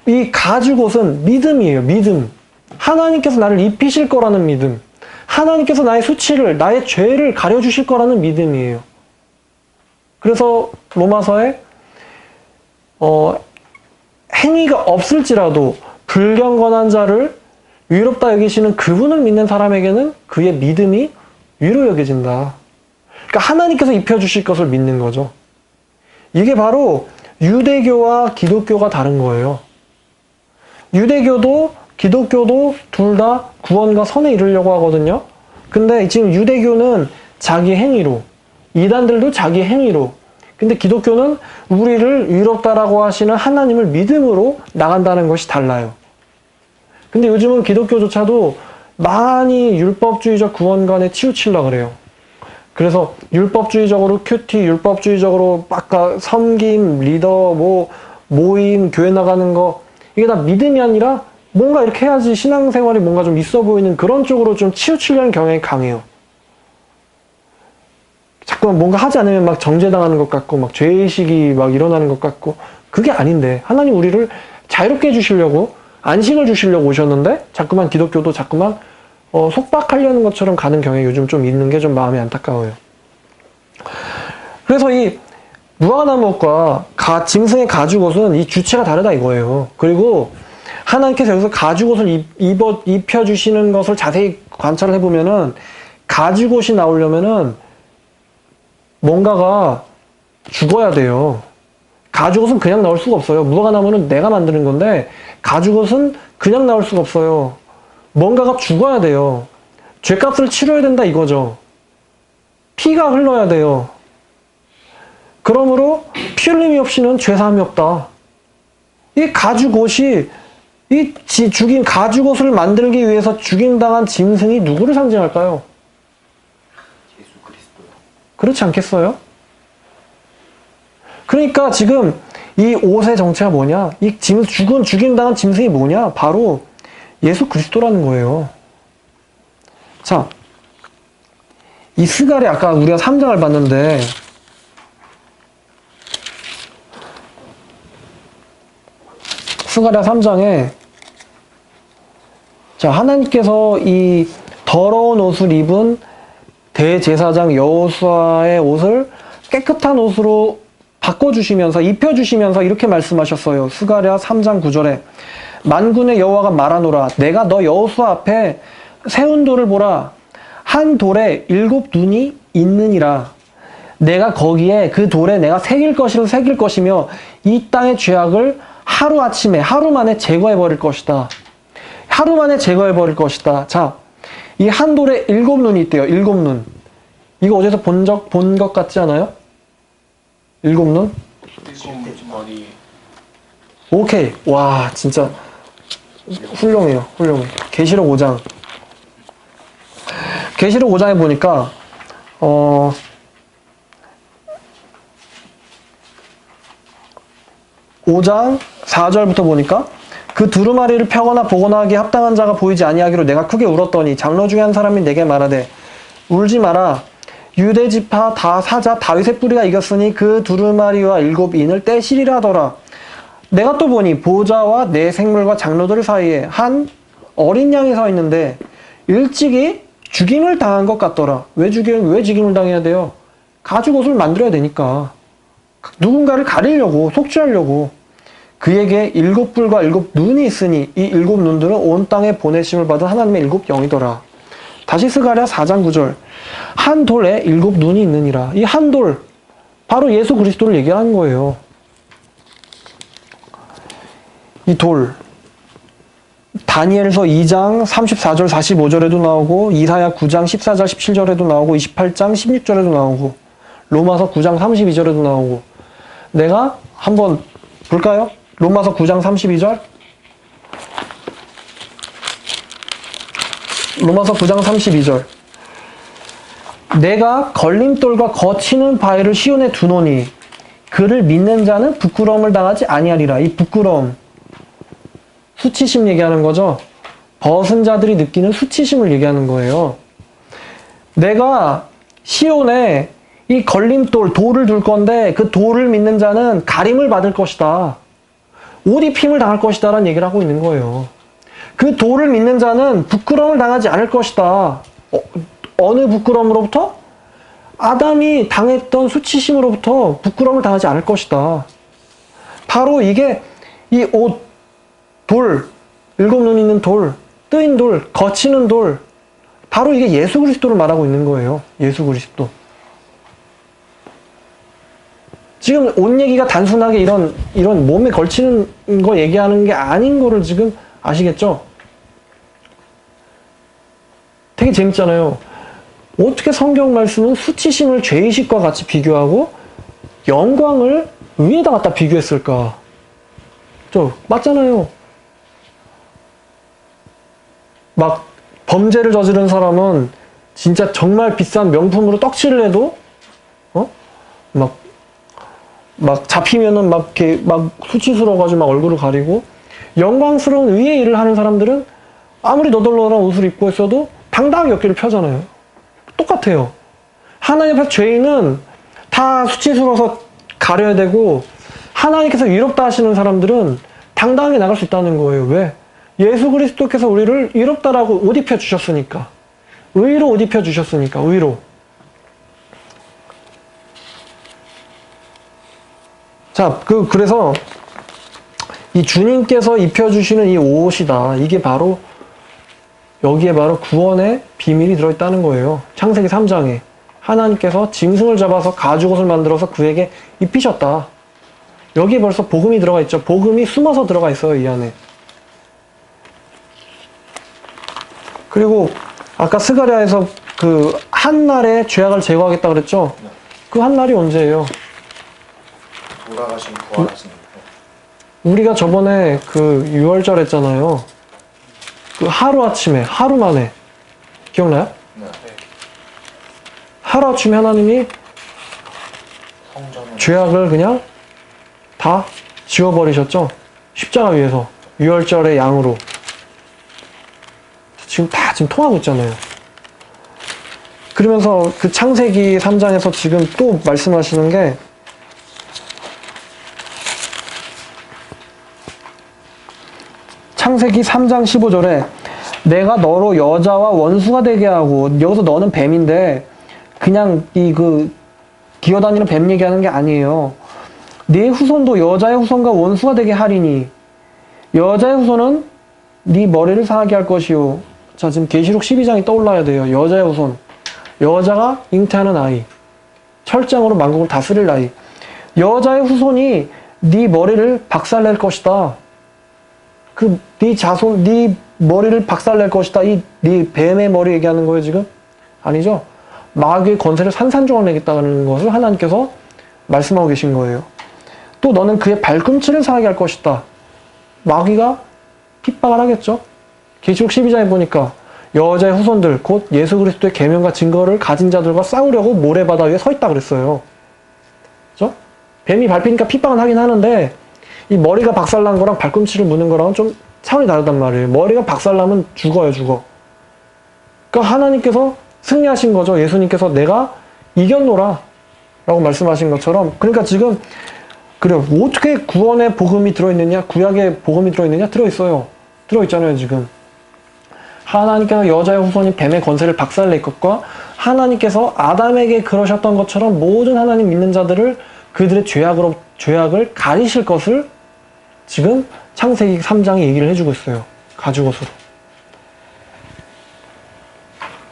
이 가죽옷은 믿음이에요. 믿음. 하나님께서 나를 입히실 거라는 믿음. 하나님께서 나의 수치를, 나의 죄를 가려주실 거라는 믿음이에요. 그래서 로마서에 행위가 없을지라도 불경건한 자를 위롭다 여기시는 그분을 믿는 사람에게는 그의 믿음이 위로 여겨진다. 그러니까 하나님께서 입혀주실 것을 믿는 거죠. 이게 바로 유대교와 기독교가 다른 거예요. 유대교도 기독교도 둘 다 구원과 선에 이르려고 하거든요. 근데 지금 유대교는 자기 행위로, 이단들도 자기 행위로, 근데 기독교는 우리를 위롭다라고 하시는 하나님을 믿음으로 나간다는 것이 달라요. 근데 요즘은 기독교조차도 많이 율법주의적 구원관에 치우치려고 그래요. 그래서 율법주의적으로 큐티, 율법주의적으로 아까 섬김, 리더, 모임, 교회 나가는 거 이게 다 믿음이 아니라 뭔가 이렇게 해야지 신앙생활이 뭔가 좀 있어 보이는 그런 쪽으로 좀 치우치려는 경향이 강해요. 자꾸만 뭔가 하지 않으면 막 정죄당하는 것 같고 막 죄의식이 막 일어나는 것 같고 그게 아닌데 하나님 우리를 자유롭게 해주시려고 안식을 주시려고 오셨는데 자꾸만 기독교도 자꾸만 속박하려는 것처럼 가는 경향이 요즘 좀 있는 게 좀 마음이 안타까워요. 그래서 이 무화과나무 옷과 짐승의 가죽옷은 이 주체가 다르다 이거예요. 그리고 하나님께서 여기서 가죽옷을 입혀주시는 것을 자세히 관찰을 해보면은 가죽옷이 나오려면은 뭔가가 죽어야 돼요. 가죽옷은 그냥 나올 수가 없어요. 무화과나무는 내가 만드는 건데 가죽옷은 그냥 나올 수가 없어요. 뭔가가 죽어야 돼요. 죄값을 치러야 된다 이거죠. 피가 흘러야 돼요. 그러므로 피 흘림이 없이는 죄사함이 없다. 이 가죽옷이 죽인 가죽옷을 만들기 위해서 죽임당한 짐승이 누구를 상징할까요? 예수 그리스도. 그렇지 않겠어요? 그러니까 지금 이 옷의 정체가 뭐냐? 이 죽임당한 짐승이 뭐냐? 바로 예수 그리스도라는 거예요. 자, 이 스갈이 아까 우리가 3장을 봤는데 스가랴 3장에 자, 하나님께서 이 더러운 옷을 입은 대제사장 여호수아의 옷을 깨끗한 옷으로 바꿔주시면서 입혀주시면서 이렇게 말씀하셨어요. 스가랴 3장 9절에 만군의 여호와가 말하노라 내가 너 여호수아 앞에 세운 돌을 보라 한 돌에 7 눈이 있느니라 내가 거기에 그 돌에 내가 새길 것이며 이 땅의 죄악을 하루아침에 하루 만에 제거해 버릴 것이다. 하루 만에 제거해 버릴 것이다. 자, 이 한 돌에 7 눈이 있대요. 7 눈. 이거 어디서 본 것 같지 않아요? 7 눈? 머리. 오케이. 와, 진짜 훌륭해요. 훌륭해. 계시록 5장. 계시록 5장에 보니까 5장 4절부터 보니까 그 두루마리를 펴거나 보거나 하기에 합당한 자가 보이지 아니하기로 내가 크게 울었더니 장로 중에 한 사람이 내게 말하되 울지 마라 유대 지파 다 사자 다윗의 뿌리가 이겼으니 그 두루마리와 7 인을 떼시리라 하더라. 내가 또 보니 보좌와 내 생물과 장로들 사이에 한 어린 양이 서 있는데 일찍이 죽임을 당한 것 같더라. 왜 죽임을 당해야 돼요? 가죽 옷을 만들어야 되니까. 누군가를 가리려고, 속죄하려고. 그에게 7 뿔과 7 눈이 있으니 이 7 눈들은 온 땅에 보내심을 받은 하나님의 7 영이더라. 다시 스가랴 4장 9절. 한 돌에 7 눈이 있느니라. 이 한 돌, 바로 예수 그리스도를 얘기하는 거예요. 이 돌. 다니엘서 2장 34절 45절에도 나오고 이사야 9장 14절 17절에도 나오고 28장 16절에도 나오고 로마서 9장 32절에도 나오고 내가 한번 볼까요? 로마서 9장 32절 로마서 9장 32절 내가 걸림돌과 거치는 바위를 시온에 두노니 그를 믿는 자는 부끄러움을 당하지 아니하리라. 이 부끄러움 수치심 얘기하는 거죠. 벗은 자들이 느끼는 수치심을 얘기하는 거예요. 내가 시온에 이 걸림돌, 돌을 둘 건데 그 돌을 믿는 자는 가림을 받을 것이다. 옷 입힘을 당할 것이다 라는 얘기를 하고 있는 거예요. 그 돌을 믿는 자는 부끄러움을 당하지 않을 것이다. 어느 부끄러움으로부터? 아담이 당했던 수치심으로부터 부끄러움을 당하지 않을 것이다. 바로 이게 이 옷, 돌, 7 눈 있는 돌, 뜨인 돌, 거치는 돌, 바로 이게 예수 그리스도를 말하고 있는 거예요. 예수 그리스도. 지금 옷 얘기가 단순하게 이런 몸에 걸치는 거 얘기하는 게 아닌 거를 지금 아시겠죠? 되게 재밌잖아요. 어떻게 성경 말씀은 수치심을 죄의식과 같이 비교하고 영광을 위에다 갖다 비교했을까? 맞잖아요. 막 범죄를 저지른 사람은 진짜 정말 비싼 명품으로 떡칠을 해도 막 잡히면은 막 이렇게 막 수치스러워가지고 막 얼굴을 가리고 영광스러운 의의 일을 하는 사람들은 아무리 너덜너덜한 옷을 입고 있어도 당당하게 어깨를 펴잖아요. 똑같아요. 하나님 앞에서 죄인은 다 수치스러워서 가려야 되고 하나님께서 위롭다 하시는 사람들은 당당하게 나갈 수 있다는 거예요. 왜? 예수 그리스도께서 우리를 위롭다라고 옷 입혀 주셨으니까. 의로 옷 입혀 주셨으니까. 의로. 자, 그래서 이 주님께서 입혀주시는 이 옷이다. 이게 바로 여기에 바로 구원의 비밀이 들어있다는 거예요. 창세기 3장에 하나님께서 짐승을 잡아서 가죽옷을 만들어서 그에게 입히셨다. 여기에 벌써 복음이 들어가 있죠. 복음이 숨어서 들어가 있어요. 이 안에. 그리고 아까 스가랴에서 그 한 날에 죄악을 제거하겠다 그랬죠. 그 한 날이 언제예요? 돌아가신 부활하신 우리가 저번에 그 6월절 했잖아요. 그 하루아침에, 하루 만에. 기억나요? 네. 하루아침에 하나님이 성전을 죄악을 그냥 다 지워버리셨죠? 십자가 위에서. 6월절의 양으로. 지금 통하고 있잖아요. 그러면서 그 창세기 3장에서 지금 또 말씀하시는 게 창세기 3장 15절에 내가 너로 여자와 원수가 되게 하고, 여기서 너는 뱀인데 그냥 기어다니는 뱀 얘기하는 게 아니에요. 네 후손도 여자의 후손과 원수가 되게 하리니 여자의 후손은 네 머리를 상하게 할 것이요. 자, 지금 계시록 12장이 떠올라야 돼요. 여자의 후손. 여자가 잉태하는 아이. 철장으로 만국을 다스릴 아이. 여자의 후손이 네 머리를 박살낼 것이다. 네 자손, 네 머리를 박살낼 것이다. 네 뱀의 머리 얘기하는 거예요, 지금? 아니죠? 마귀의 권세를 산산조각 내겠다는 것을 하나님께서 말씀하고 계신 거예요. 또 너는 그의 발꿈치를 상하게 할 것이다. 마귀가 핍박을 하겠죠? 계시록 12장에 보니까 여자의 후손들, 곧 예수 그리스도의 계명과 증거를 가진 자들과 싸우려고 모래바다 위에 서 있다 그랬어요. 그죠? 뱀이 밟히니까 핍박은 하긴 하는데 이 머리가 박살난 거랑 발꿈치를 무는 거랑은 좀 차원이 다르단 말이에요. 머리가 박살나면 죽어요, 죽어. 그러니까 하나님께서 승리하신 거죠. 예수님께서 내가 이겼노라 라고 말씀하신 것처럼. 그러니까 지금 그래요. 어떻게 구원의 복음이 들어있느냐? 구약의 복음이 들어있느냐? 들어있어요. 들어있잖아요, 지금. 하나님께서 여자의 후손인 뱀의 권세를 박살낼 것과 하나님께서 아담에게 그러셨던 것처럼 모든 하나님 믿는 자들을 그들의 죄악을 가리실 것을 지금 창세기 3장이 얘기를 해주고 있어요. 가죽옷으로.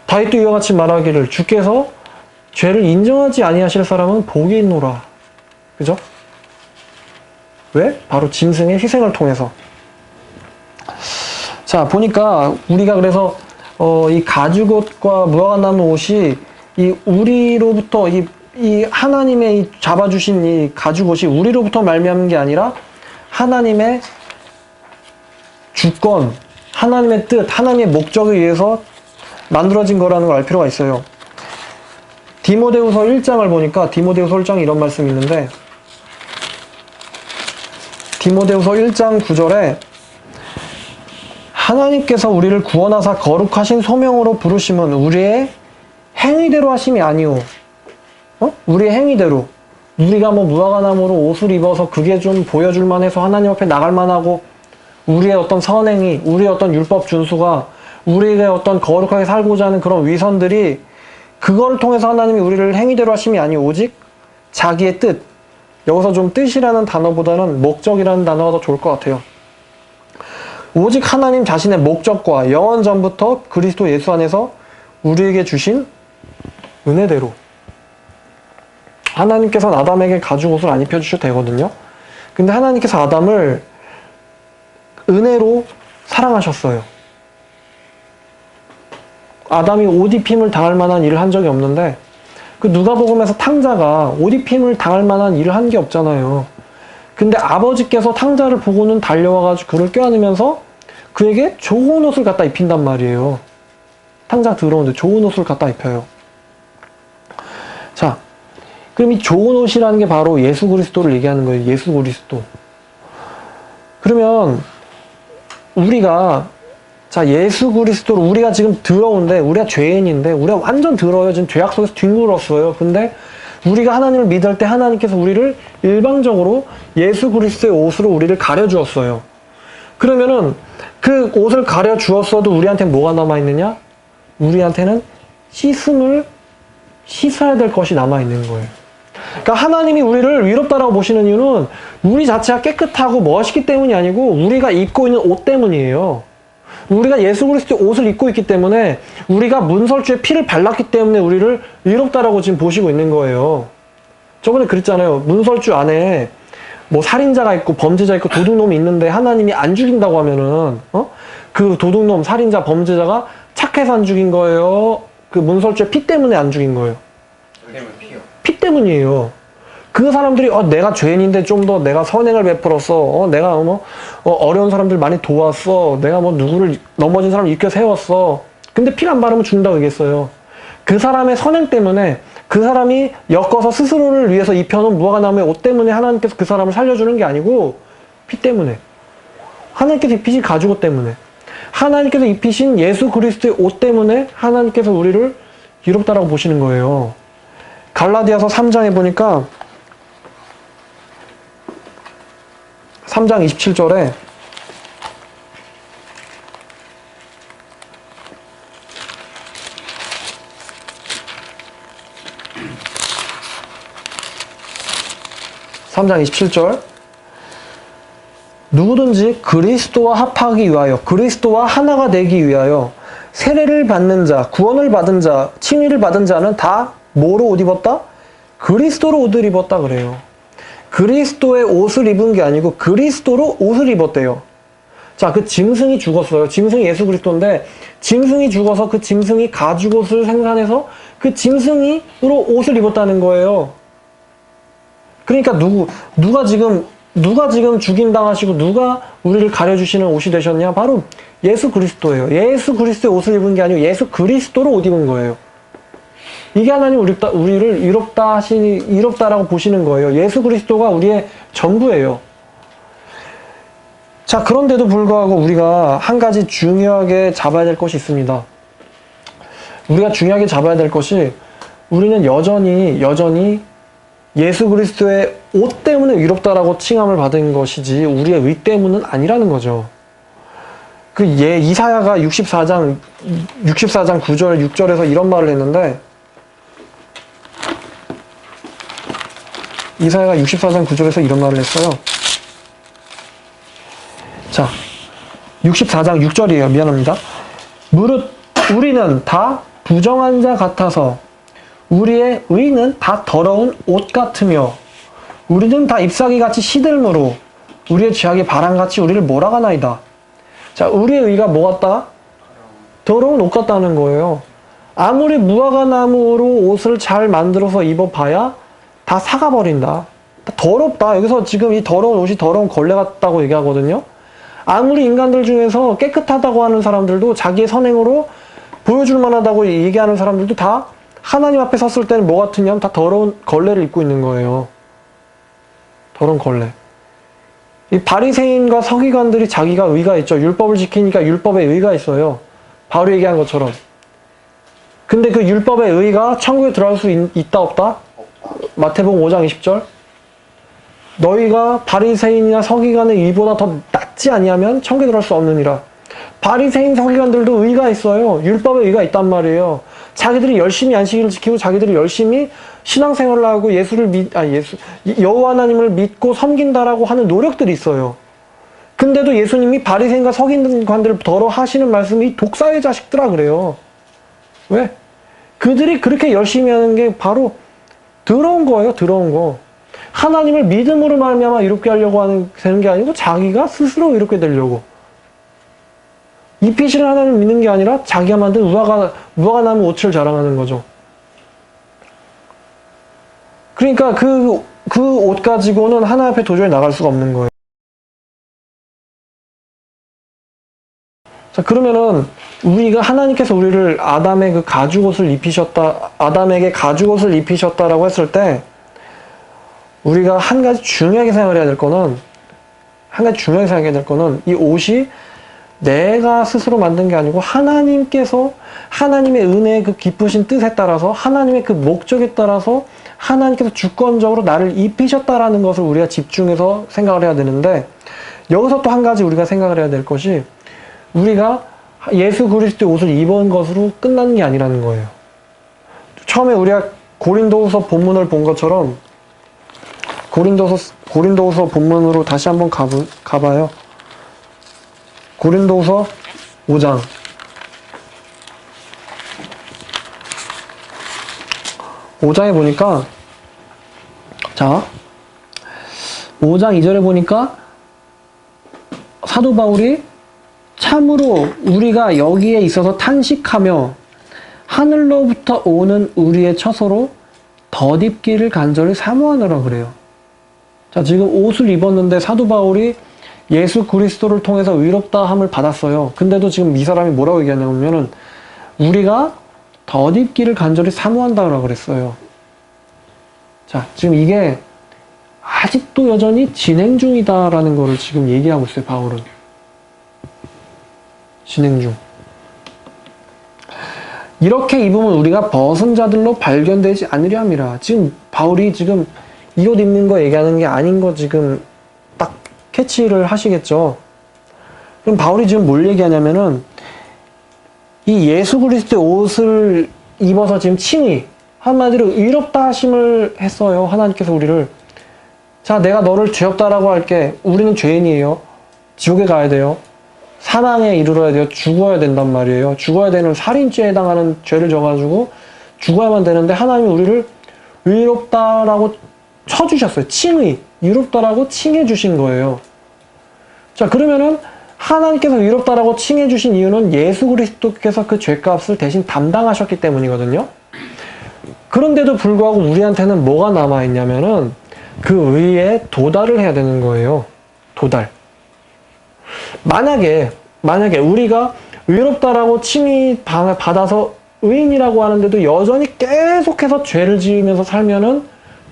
다윗도 이와 같이 말하기를 주께서 죄를 인정하지 아니하실 사람은 복이 있노라. 그죠? 왜? 바로 짐승의 희생을 통해서. 자, 보니까 우리가 그래서 이 가죽옷과 무화과나무 옷이 이 우리로부터 이 하나님의 이 잡아주신 이 가죽옷이 우리로부터 말미암은 게 아니라 하나님의 주권, 하나님의 뜻, 하나님의 목적에 의해서 만들어진 거라는 걸 알 필요가 있어요. 디모데후서 1장을 보니까 디모데후서 1장에 이런 말씀이 있는데 디모데후서 1장 9절에 하나님께서 우리를 구원하사 거룩하신 소명으로 부르심은 우리의 행위대로 하심이 아니오. 우리의 행위대로. 우리가 뭐 무화과나무로 옷을 입어서 그게 좀 보여줄만 해서 하나님 앞에 나갈만 하고 우리의 어떤 선행이, 우리의 어떤 율법 준수가 우리의 어떤 거룩하게 살고자 하는 그런 위선들이 그걸 통해서 하나님이 우리를 행위대로 하심이 아니오. 오직 자기의 뜻. 여기서 좀 뜻이라는 단어보다는 목적이라는 단어가 더 좋을 것 같아요. 오직 하나님 자신의 목적과 영원 전부터 그리스도 예수 안에서 우리에게 주신 은혜대로. 하나님께서는 아담에게 가죽옷을 안 입혀주셔도 되거든요. 근데 하나님께서 아담을 은혜로 사랑하셨어요. 아담이 옷 입힘을 당할 만한 일을 한 적이 없는데 그 누가복음에서 탕자가 옷 입힘을 당할 만한 일을 한 게 없잖아요. 근데 아버지께서 탕자를 보고는 달려와가지고 그를 껴안으면서 그에게 좋은 옷을 갖다 입힌단 말이에요. 탕자 들어오는데 좋은 옷을 갖다 입혀요. 자, 그럼 이 좋은 옷이라는 게 바로 예수 그리스도를 얘기하는 거예요. 예수 그리스도. 그러면 우리가 예수 그리스도로 우리가 지금 더러운데 우리가 죄인인데 우리가 완전 더러워요. 지금 죄악 속에서 뒹굴었어요. 근데 우리가 하나님을 믿을 때 하나님께서 우리를 일방적으로 예수 그리스도의 옷으로 우리를 가려주었어요. 그러면은 그 옷을 가려주었어도 우리한테 뭐가 남아있느냐? 우리한테는 씻어야 될 것이 남아있는 거예요. 그러니까 하나님이 우리를 위롭다라고 보시는 이유는 우리 자체가 깨끗하고 멋있기 때문이 아니고 우리가 입고 있는 옷 때문이에요. 우리가 예수 그리스도의 옷을 입고 있기 때문에 우리가 문설주에 피를 발랐기 때문에 우리를 위롭다라고 지금 보시고 있는 거예요. 저번에 그랬잖아요. 문설주 안에 뭐 살인자가 있고 범죄자 있고 도둑놈이 있는데 하나님이 안 죽인다고 하면은 그 도둑놈, 살인자, 범죄자가 착해서 안 죽인 거예요? 그 문설주의 피 때문에 안 죽인 거예요? 피 때문이에요. 그 사람들이 내가 죄인인데 좀 더 내가 선행을 베풀었어. 내가 어려운 사람들 많이 도왔어. 내가 뭐 누구를 넘어진 사람을 일으켜 세웠어. 근데 피를 안 바르면 죽는다고 얘기했어요. 그 사람의 선행 때문에 그 사람이 엮어서 스스로를 위해서 입혀놓은 무화과나무의 옷 때문에 하나님께서 그 사람을 살려주는 게 아니고 피 때문에. 하나님께서 입히신 가죽옷 때문에. 하나님께서 입히신 예수 그리스도의 옷 때문에 하나님께서 우리를 이롭다라고 보시는 거예요. 갈라디아서 3장에 보니까 3장 27절에 누구든지 그리스도와 합하기 위하여 그리스도와 하나가 되기 위하여 세례를 받는 자, 구원을 받은 자, 칭의를 받은 자는 다 뭐로 옷 입었다? 그리스도로 옷을 입었다 그래요. 그리스도의 옷을 입은 게 아니고 그리스도로 옷을 입었대요. 자, 그 짐승이 죽었어요. 짐승이 예수 그리스도인데 짐승이 죽어서 그 짐승이 가죽옷을 생산해서 그 짐승이로 옷을 입었다는 거예요. 그러니까 누가 지금 죽임당하시고 누가 우리를 가려주시는 옷이 되셨냐? 바로 예수 그리스도예요. 예수 그리스도의 옷을 입은 게 아니고 예수 그리스도로 옷 입은 거예요. 이게 하나님 우리를 이롭다라고 보시는 거예요. 예수 그리스도가 우리의 전부예요. 자, 그런데도 불구하고 우리가 한 가지 중요하게 잡아야 될 것이 있습니다. 우리가 중요하게 잡아야 될 것이 우리는 여전히 예수 그리스도의 옷 때문에 위롭다라고 칭함을 받은 것이지 우리의 의 때문은 아니라는 거죠. 이사야가 64장 9절 6절에서 이런 말을 했는데 이사야가 64장 9절에서 이런 말을 했어요. 자, 64장 6절이에요. 미안합니다. 무릇 우리는 다 부정한 자 같아서 우리의 의는 다 더러운 옷 같으며 우리는 다 잎사귀같이 시들므로 우리의 죄악이 바람같이 우리를 몰아가나이다. 자, 우리의 의가 뭐 같다? 더러운 옷 같다는 거예요. 아무리 무화과나무로 옷을 잘 만들어서 입어봐야 다 사가버린다. 다 더럽다. 여기서 지금 이 더러운 옷이 더러운 걸레 같다고 얘기하거든요. 아무리 인간들 중에서 깨끗하다고 하는 사람들도 자기의 선행으로 보여줄 만하다고 얘기하는 사람들도 다 하나님 앞에 섰을 때는 뭐 같으냐면 다 더러운 걸레를 입고 있는 거예요. 더러운 걸레. 이 바리새인과 서기관들이 자기가 의가 있죠. 율법을 지키니까 율법에 의가 있어요. 바로 얘기한 것처럼. 근데 그 율법의 의가 천국에 들어갈 수 있다 없다? 마태복음 5장 20절. 너희가 바리새인이나 서기관의 의보다 더 낫지 아니하면 천국에 들어갈 수 없느니라. 바리새인 서기관들도 의가 있어요. 율법의 의가 있단 말이에요. 자기들이 열심히 안식일을 지키고 자기들이 열심히 신앙생활을 하고 여호와 하나님을 믿고 섬긴다라고 하는 노력들이 있어요. 근데도 예수님이 바리새인과 서기관들을 더러 하시는 말씀이 독사의 자식들아 그래요. 왜? 그들이 그렇게 열심히 하는 게 바로 더러운 거예요. 더러운 거. 하나님을 믿음으로 말미암아 이롭게 하려고 되는 게 아니고 자기가 스스로 이롭게 되려고. 잎이시를 하나님을 믿는 게 아니라 자기가 만든 무화과나무 옷을 자랑하는 거죠. 그러니까 그 옷 가지고는 하나님 앞에 도저히 나갈 수가 없는 거예요. 자, 그러면은 우리가 하나님께서 우리를 아담에게 가죽옷을 입히셨다라고 했을 때 우리가 한 가지 중요하게 생각해야 될 거는 이 옷이 내가 스스로 만든 게 아니고 하나님께서 하나님의 은혜의 그 기쁘신 뜻에 따라서 하나님의 그 목적에 따라서 하나님께서 주권적으로 나를 입히셨다라는 것을 우리가 집중해서 생각을 해야 되는데 여기서 또 한 가지 우리가 생각을 해야 될 것이 우리가 예수 그리스도의 옷을 입은 것으로 끝나는 게 아니라는 거예요. 처음에 우리가 고린도후서 본문을 본 것처럼 고린도후서 본문으로 다시 한번 가봐요. 고린도후서 5장 5장에 보니까 자 5장 2절에 보니까 사도 바울이 참으로 우리가 여기에 있어서 탄식하며 하늘로부터 오는 우리의 처소로 덧입기를 간절히 사모하노라 그래요. 자, 지금 옷을 입었는데 사도 바울이 예수 그리스도를 통해서 의롭다함을 받았어요. 근데도 지금 이 사람이 뭐라고 얘기하냐면은 우리가 덧입기를 간절히 사모한다고 그랬어요. 자, 지금 이게 아직도 여전히 진행 중이다라는 거를 지금 얘기하고 있어요, 바울은. 진행 중. 이렇게 입으면 우리가 벗은 자들로 발견되지 않으려 함이라. 지금 바울이 지금 이 옷 입는 거 얘기하는 게 아닌 거 지금 딱 캐치를 하시겠죠. 그럼 바울이 지금 뭘 얘기하냐면은 이 예수 그리스도의 옷을 입어서 지금 칭의, 한마디로 의롭다 하심을 했어요. 하나님께서 우리를. 자, 내가 너를 죄 없다라고 할게. 우리는 죄인이에요. 지옥에 가야 돼요. 사망에 이르러야 돼요. 죽어야 된단 말이에요. 죽어야 되는 살인죄에 해당하는 죄를 져가지고 죽어야만 되는데 하나님이 우리를 의롭다라고 쳐주셨어요. 칭의, 의롭다라고 칭해 주신 거예요. 자, 그러면은 하나님께서 의롭다라고 칭해 주신 이유는 예수 그리스도께서 그 죄값을 대신 담당하셨기 때문이거든요. 그런데도 불구하고 우리한테는 뭐가 남아있냐면은 그 의에 도달을 해야 되는 거예요. 도달. 만약에 우리가 의롭다라고 칭의 받아서 의인이라고 하는데도 여전히 계속해서 죄를 지으면서 살면은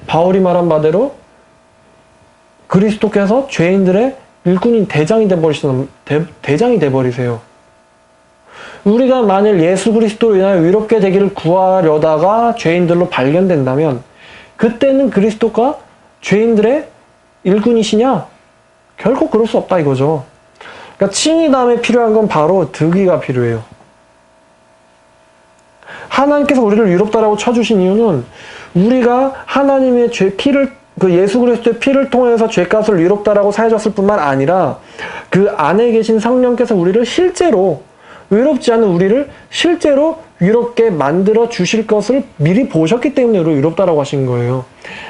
바울이 말한 바대로 그리스도께서 죄인들의 일꾼인 대장이 돼버리세요. 우리가 만일 예수 그리스도로 인하여 의롭게 되기를 구하려다가 죄인들로 발견된다면 그때는 그리스도가 죄인들의 일꾼이시냐? 결코 그럴 수 없다 이거죠. 그러니까 칭의 다음에 필요한 건 바로 득의가 필요해요. 하나님께서 우리를 의롭다라고 쳐주신 이유는 우리가 하나님의 그 예수 그리스도의 피를 통해서 죄값을 의롭다라고 사해졌을 뿐만 아니라 그 안에 계신 성령께서 우리를 실제로 의롭지 않은 우리를 실제로 의롭게 만들어 주실 것을 미리 보셨기 때문에 우리를 의롭다라고 하신 거예요.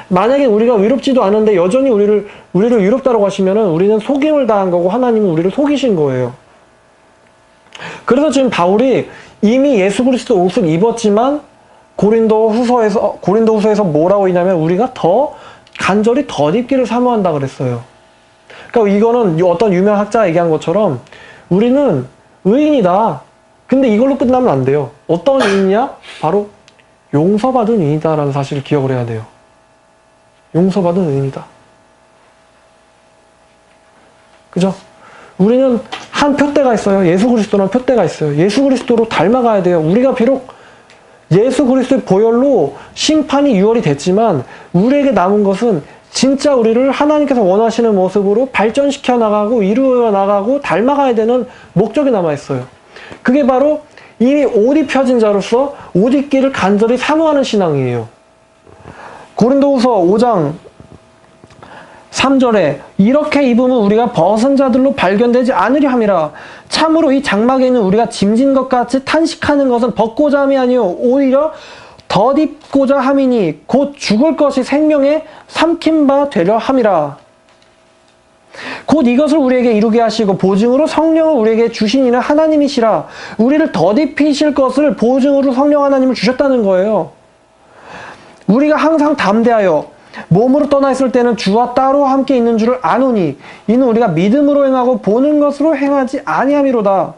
만약에 우리가 의롭지도 않은데 여전히 우리를 의롭다라고 하시면은 우리는 속임을 당한 거고 하나님은 우리를 속이신 거예요. 그래서 지금 바울이 이미 예수 그리스도 옷을 입었지만 고린도후서에서 뭐라고 했냐면 우리가 더 간절히 덧입기를 사모한다 그랬어요. 그러니까 이거는 어떤 유명 학자가 얘기한 것처럼 우리는 의인이다. 근데 이걸로 끝나면 안 돼요. 어떤 의인이냐? 바로 용서받은 의인이다라는 사실을 기억을 해야 돼요. 용서받은 의인이다. 그죠? 우리는 한 표대가 있어요. 예수 그리스도라는 표대가 있어요. 예수 그리스도로 닮아가야 돼요. 우리가 비록 예수 그리스도의 보혈로 심판이 유월이 됐지만 우리에게 남은 것은 진짜 우리를 하나님께서 원하시는 모습으로 발전시켜 나가고 이루어 나가고 닮아가야 되는 목적이 남아있어요. 그게 바로 이미 옷 입혀진 자로서 옷 입기를 간절히 사모하는 신앙이에요. 고린도후서 5장 3절에 이렇게 입으면 우리가 벗은 자들로 발견되지 않으려 함이라. 참으로 이 장막에 있는 우리가 짐진 것 같이 탄식하는 것은 벗고자 함이 아니요 오히려 덧입고자 함이니 곧 죽을 것이 생명에 삼킨 바 되려 함이라. 곧 이것을 우리에게 이루게 하시고 보증으로 성령을 우리에게 주신 이는 하나님이시라. 우리를 덧입히실 것을 보증으로 성령 하나님을 주셨다는 거예요. 우리가 항상 담대하여 몸으로 떠나 있을 때는 주와 따로 함께 있는 줄을 아노니 이는 우리가 믿음으로 행하고 보는 것으로 행하지 아니함이로다.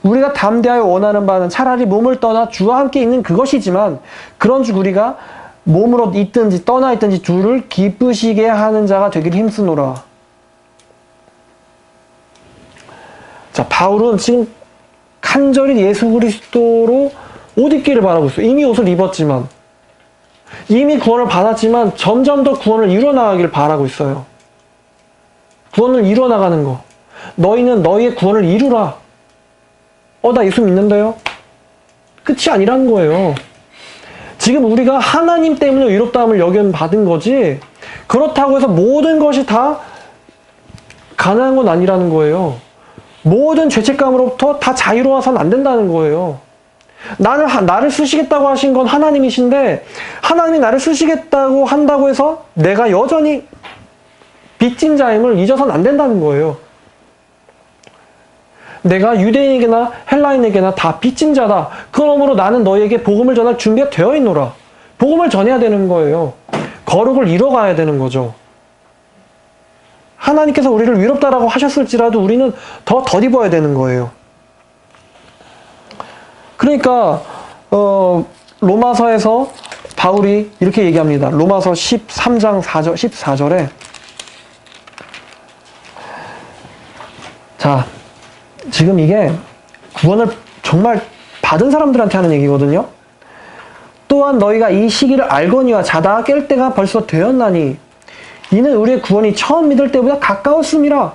우리가 담대하여 원하는 바는 차라리 몸을 떠나 주와 함께 있는 그것이지만 그런즉 우리가 몸으로 있든지 떠나 있든지 주를 기쁘시게 하는 자가 되길 힘쓰노라. 자, 바울은 지금 간절히 예수 그리스도로 옷 입기를 바라고 있어요. 이미 옷을 입었지만 이미 구원을 받았지만 점점 더 구원을 이루어나가기를 바라고 있어요. 구원을 이루어나가는 거. 너희는 너희의 구원을 이루라. 나 예수 믿는데요? 끝이 아니라는 거예요. 지금 우리가 하나님 때문에 의롭다함을 여김받은 거지 그렇다고 해서 모든 것이 다 가능한 건 아니라는 거예요. 모든 죄책감으로부터 다 자유로워서는 안 된다는 거예요. 나를 쓰시겠다고 하신 건 하나님이신데 하나님이 나를 쓰시겠다고 한다고 해서 내가 여전히 빚진 자임을 잊어서는 안 된다는 거예요. 내가 유대인에게나 헬라인에게나 다 빚진 자다. 그러므로 나는 너희에게 복음을 전할 준비가 되어 있노라. 복음을 전해야 되는 거예요. 거룩을 이뤄가야 되는 거죠. 하나님께서 우리를 위롭다라고 하셨을지라도 우리는 더 덧입어야 되는 거예요. 그러니까 로마서에서 바울이 이렇게 얘기합니다. 로마서 13장 14절에 자, 지금 이게 구원을 정말 받은 사람들한테 하는 얘기거든요. 또한 너희가 이 시기를 알거니와 자다가 깰 때가 벌써 되었나니 이는 우리의 구원이 처음 믿을 때보다 가까웠음이라.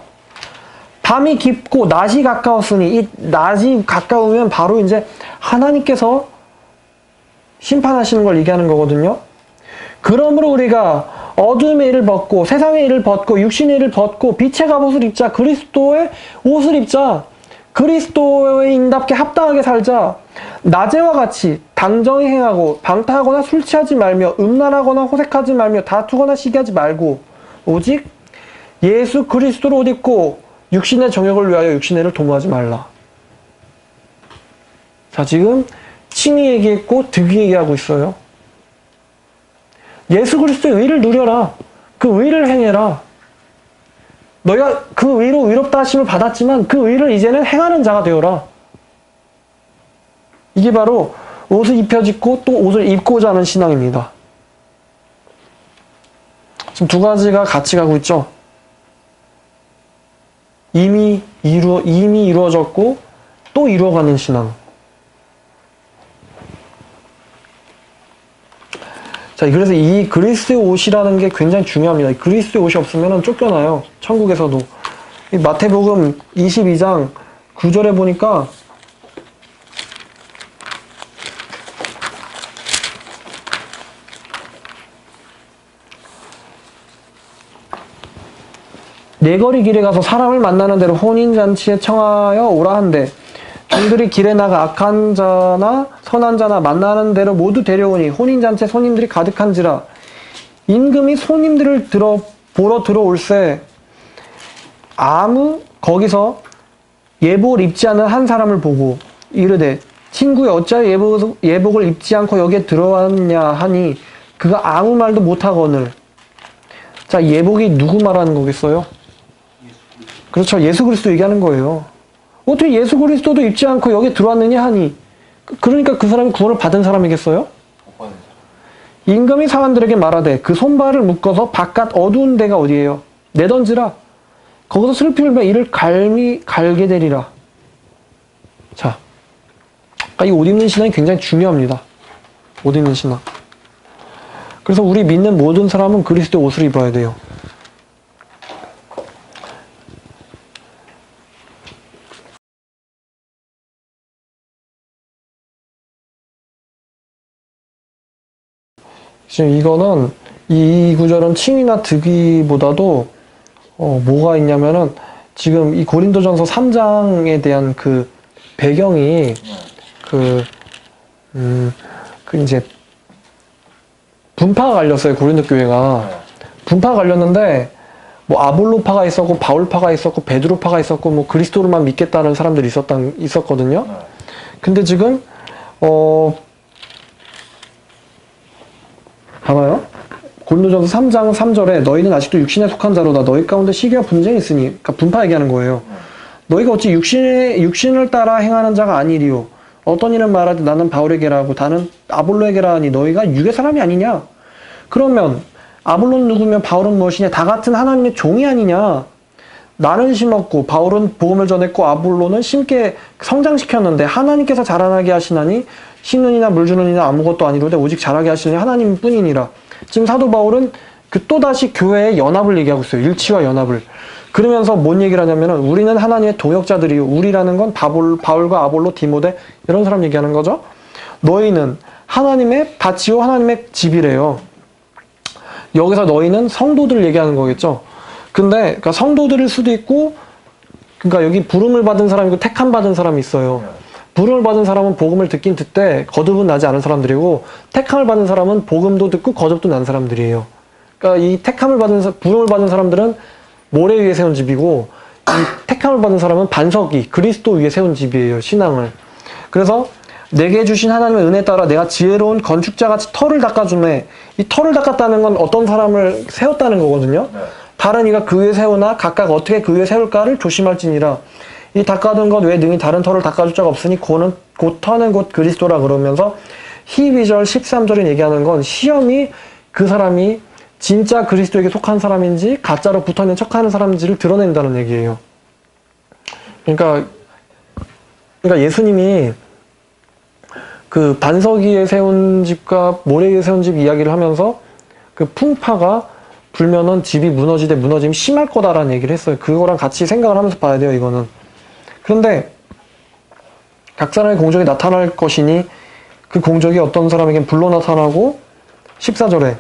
밤이 깊고 낮이 가까웠으니 이 낮이 가까우면 바로 이제 하나님께서 심판하시는 걸 얘기하는 거거든요. 그러므로 우리가 어둠의 일을 벗고 세상의 일을 벗고 육신의 일을 벗고 빛의 갑옷을 입자. 그리스도의 옷을 입자. 그리스도의 인답게 합당하게 살자. 낮에와 같이 당정히 행하고 방탕하거나 술 취하지 말며 음란하거나 호색하지 말며 다투거나 시기하지 말고 오직 예수 그리스도를 옷 입고 육신의 정욕을 위하여 육신의 일을 도모하지 말라. 자, 지금 칭의 얘기했고 득이 얘기하고 있어요. 예수 그리스도의 의를 누려라. 그 의를 행해라. 너희가 그 의로 의롭다 하심을 받았지만 그 의를 이제는 행하는 자가 되어라. 이게 바로 옷을 입혀짓고 또 옷을 입고자 하는 신앙입니다. 지금 두 가지가 같이 가고 있죠. 이미 이루어졌고 또 이루어가는 신앙. 자, 그래서 이 그리스도의 옷이라는 게 굉장히 중요합니다. 그리스도의 옷이 없으면 쫓겨나요. 천국에서도. 이 마태복음 22장 9절에 보니까 네거리 길에 가서 사람을 만나는 대로 혼인잔치에 청하여 오라 한대. 종들이 길에 나가 악한 자나 선한 자나 만나는 대로 모두 데려오니 혼인잔치에 손님들이 가득한지라. 임금이 손님들을 보러 들어올세 거기서 예복을 입지 않은 한 사람을 보고 이르되 친구여 어찌하여 예복을 입지 않고 여기에 들어왔냐 하니 그가 아무 말도 못하거늘. 자, 예복이 누구 말하는 거겠어요? 그렇죠. 예수 그리스도 얘기하는 거예요. 어떻게 예수 그리스도도 입지 않고 여기에 들어왔느냐 하니 그러니까 그 사람이 구원을 받은 사람이겠어요? 임금이 사관들에게 말하되 그 손발을 묶어서 바깥 어두운 데가 어디예요? 내던지라. 거기서 슬피 울며 이를 갈게 되리라. 자, 그러니까 이 옷 입는 신앙이 굉장히 중요합니다. 옷 입는 신앙. 그래서 우리 믿는 모든 사람은 그리스도의 옷을 입어야 돼요. 지금 이거는 이 구절은 칭의나 득의보다도 뭐가 있냐면은 지금 이 고린도전서 3장에 대한 그 배경이 이제 분파가 갈렸어요. 고린도 교회가 분파가 갈렸는데 뭐 아볼로파가 있었고 바울파가 있었고 베드로파가 있었고 뭐 그리스도로만 믿겠다는 사람들이 있었거든요. 근데 지금 봐봐요. 고린도전서 3장 3절에 너희는 아직도 육신에 속한 자로다. 너희 가운데 시기와 분쟁이 있으니. 그러니까 분파 얘기하는 거예요. 너희가 어찌 육신을 따라 행하는 자가 아니리요. 어떤 이는 말하되 나는 바울에게라 하고 다는 아볼로에게라 하니 너희가 육의 사람이 아니냐. 그러면 아볼로는 누구며 바울은 무엇이냐. 다 같은 하나님의 종이 아니냐. 나는 심었고 바울은 복음을 전했고 아볼로는 심게 성장시켰는데 하나님께서 자라나게 하시나니 심는 이나 물 주는 이나 아무것도 아니로되 오직 자라게 하시는 하나님 뿐이니라. 지금 사도 바울은 또다시 교회의 연합을 얘기하고 있어요. 일치와 연합을. 그러면서 뭔 얘기를 하냐면은 우리는 하나님의 동역자들이요. 우리라는 건 바울과 아볼로, 디모데 이런 사람 얘기하는 거죠. 너희는 하나님의 밭이요 하나님의 집이래요. 여기서 너희는 성도들 얘기하는 거겠죠. 근데 그러니까 성도들일 수도 있고 그러니까 여기 부름을 받은 사람이고 택함 받은 사람이 있어요. 부름을 받은 사람은 복음을 듣긴 듣되 거듭은 나지 않은 사람들이고 택함을 받은 사람은 복음도 듣고 거듭도 난 사람들이에요. 그러니까 이 부름을 받은 사람들은 모래 위에 세운 집이고 이 택함을 받은 사람은 반석이 그리스도 위에 세운 집이에요. 신앙을. 그래서 내게 주신 하나님의 은혜에 따라 내가 지혜로운 건축자같이 터를 닦아주매. 이 터를 닦았다는 건 어떤 사람을 세웠다는 거거든요. 다른 이가 그 위에 세우나 각각 어떻게 그 위에 세울까를 조심할지니라. 이 닦아둔 것 외에 능히 다른 터를 닦아줄 자가 없으니 곧 터는 곧 그리스도라. 그러면서 12절 13절에 얘기하는 건 시험이 그 사람이 진짜 그리스도에게 속한 사람인지 가짜로 붙어있는 척하는 사람인지를 드러낸다는 얘기예요. 그러니까 예수님이 그 반석 위에 세운 집과 모래 위에 세운 집 이야기를 하면서 그 풍파가 불면은 집이 무너지되 무너짐이 심할 거다라는 얘기를 했어요. 그거랑 같이 생각을 하면서 봐야 돼요, 이거는. 그런데 각 사람의 공적이 나타날 것이니 그 공적이 어떤 사람에겐 불로 나타나고 14절에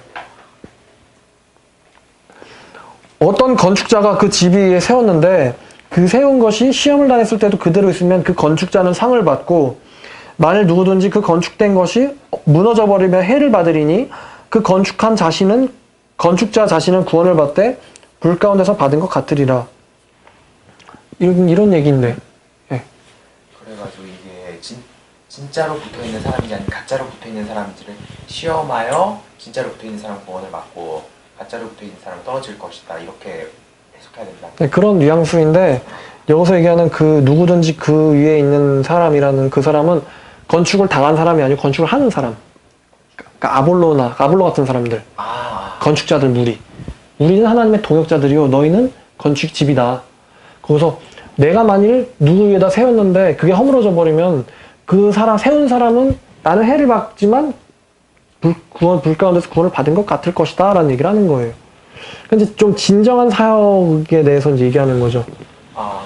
어떤 건축자가 그 집 위에 세웠는데 그 세운 것이 시험을 당했을 때도 그대로 있으면 그 건축자는 상을 받고 만일 누구든지 그 건축된 것이 무너져 버리면 해를 받으리니 그 건축자 자신은 구원을 받되 불 가운데서 받은 것 같으리라. 이런 얘기인데. 예. 그래가지고 이게 진짜로 붙어있는 사람이지 아니면 가짜로 붙어있는 사람들을 시험하여 진짜로 붙어있는 사람 구원을 받고 가짜로 붙어있는 사람 떨어질 것이다. 이렇게 해석해야 된다. 네, 그런 뉘앙스인데 여기서 얘기하는 그 누구든지 그 위에 있는 사람이라는 그 사람은 건축을 당한 사람이 아니고 건축을 하는 사람. 그러니까 아볼로 같은 사람들. 건축자들 무리. 우리는 하나님의 동역자들이요. 너희는 건축집이다. 거기서 내가 만일 누구 위에다 세웠는데 그게 허물어져 버리면 그 세운 사람은 나는 해를 받지만 불 가운데서 구원을 받은 것 같을 것이다. 라는 얘기를 하는 거예요. 근데 좀 진정한 사역에 대해서 이제 얘기하는 거죠. 그러니까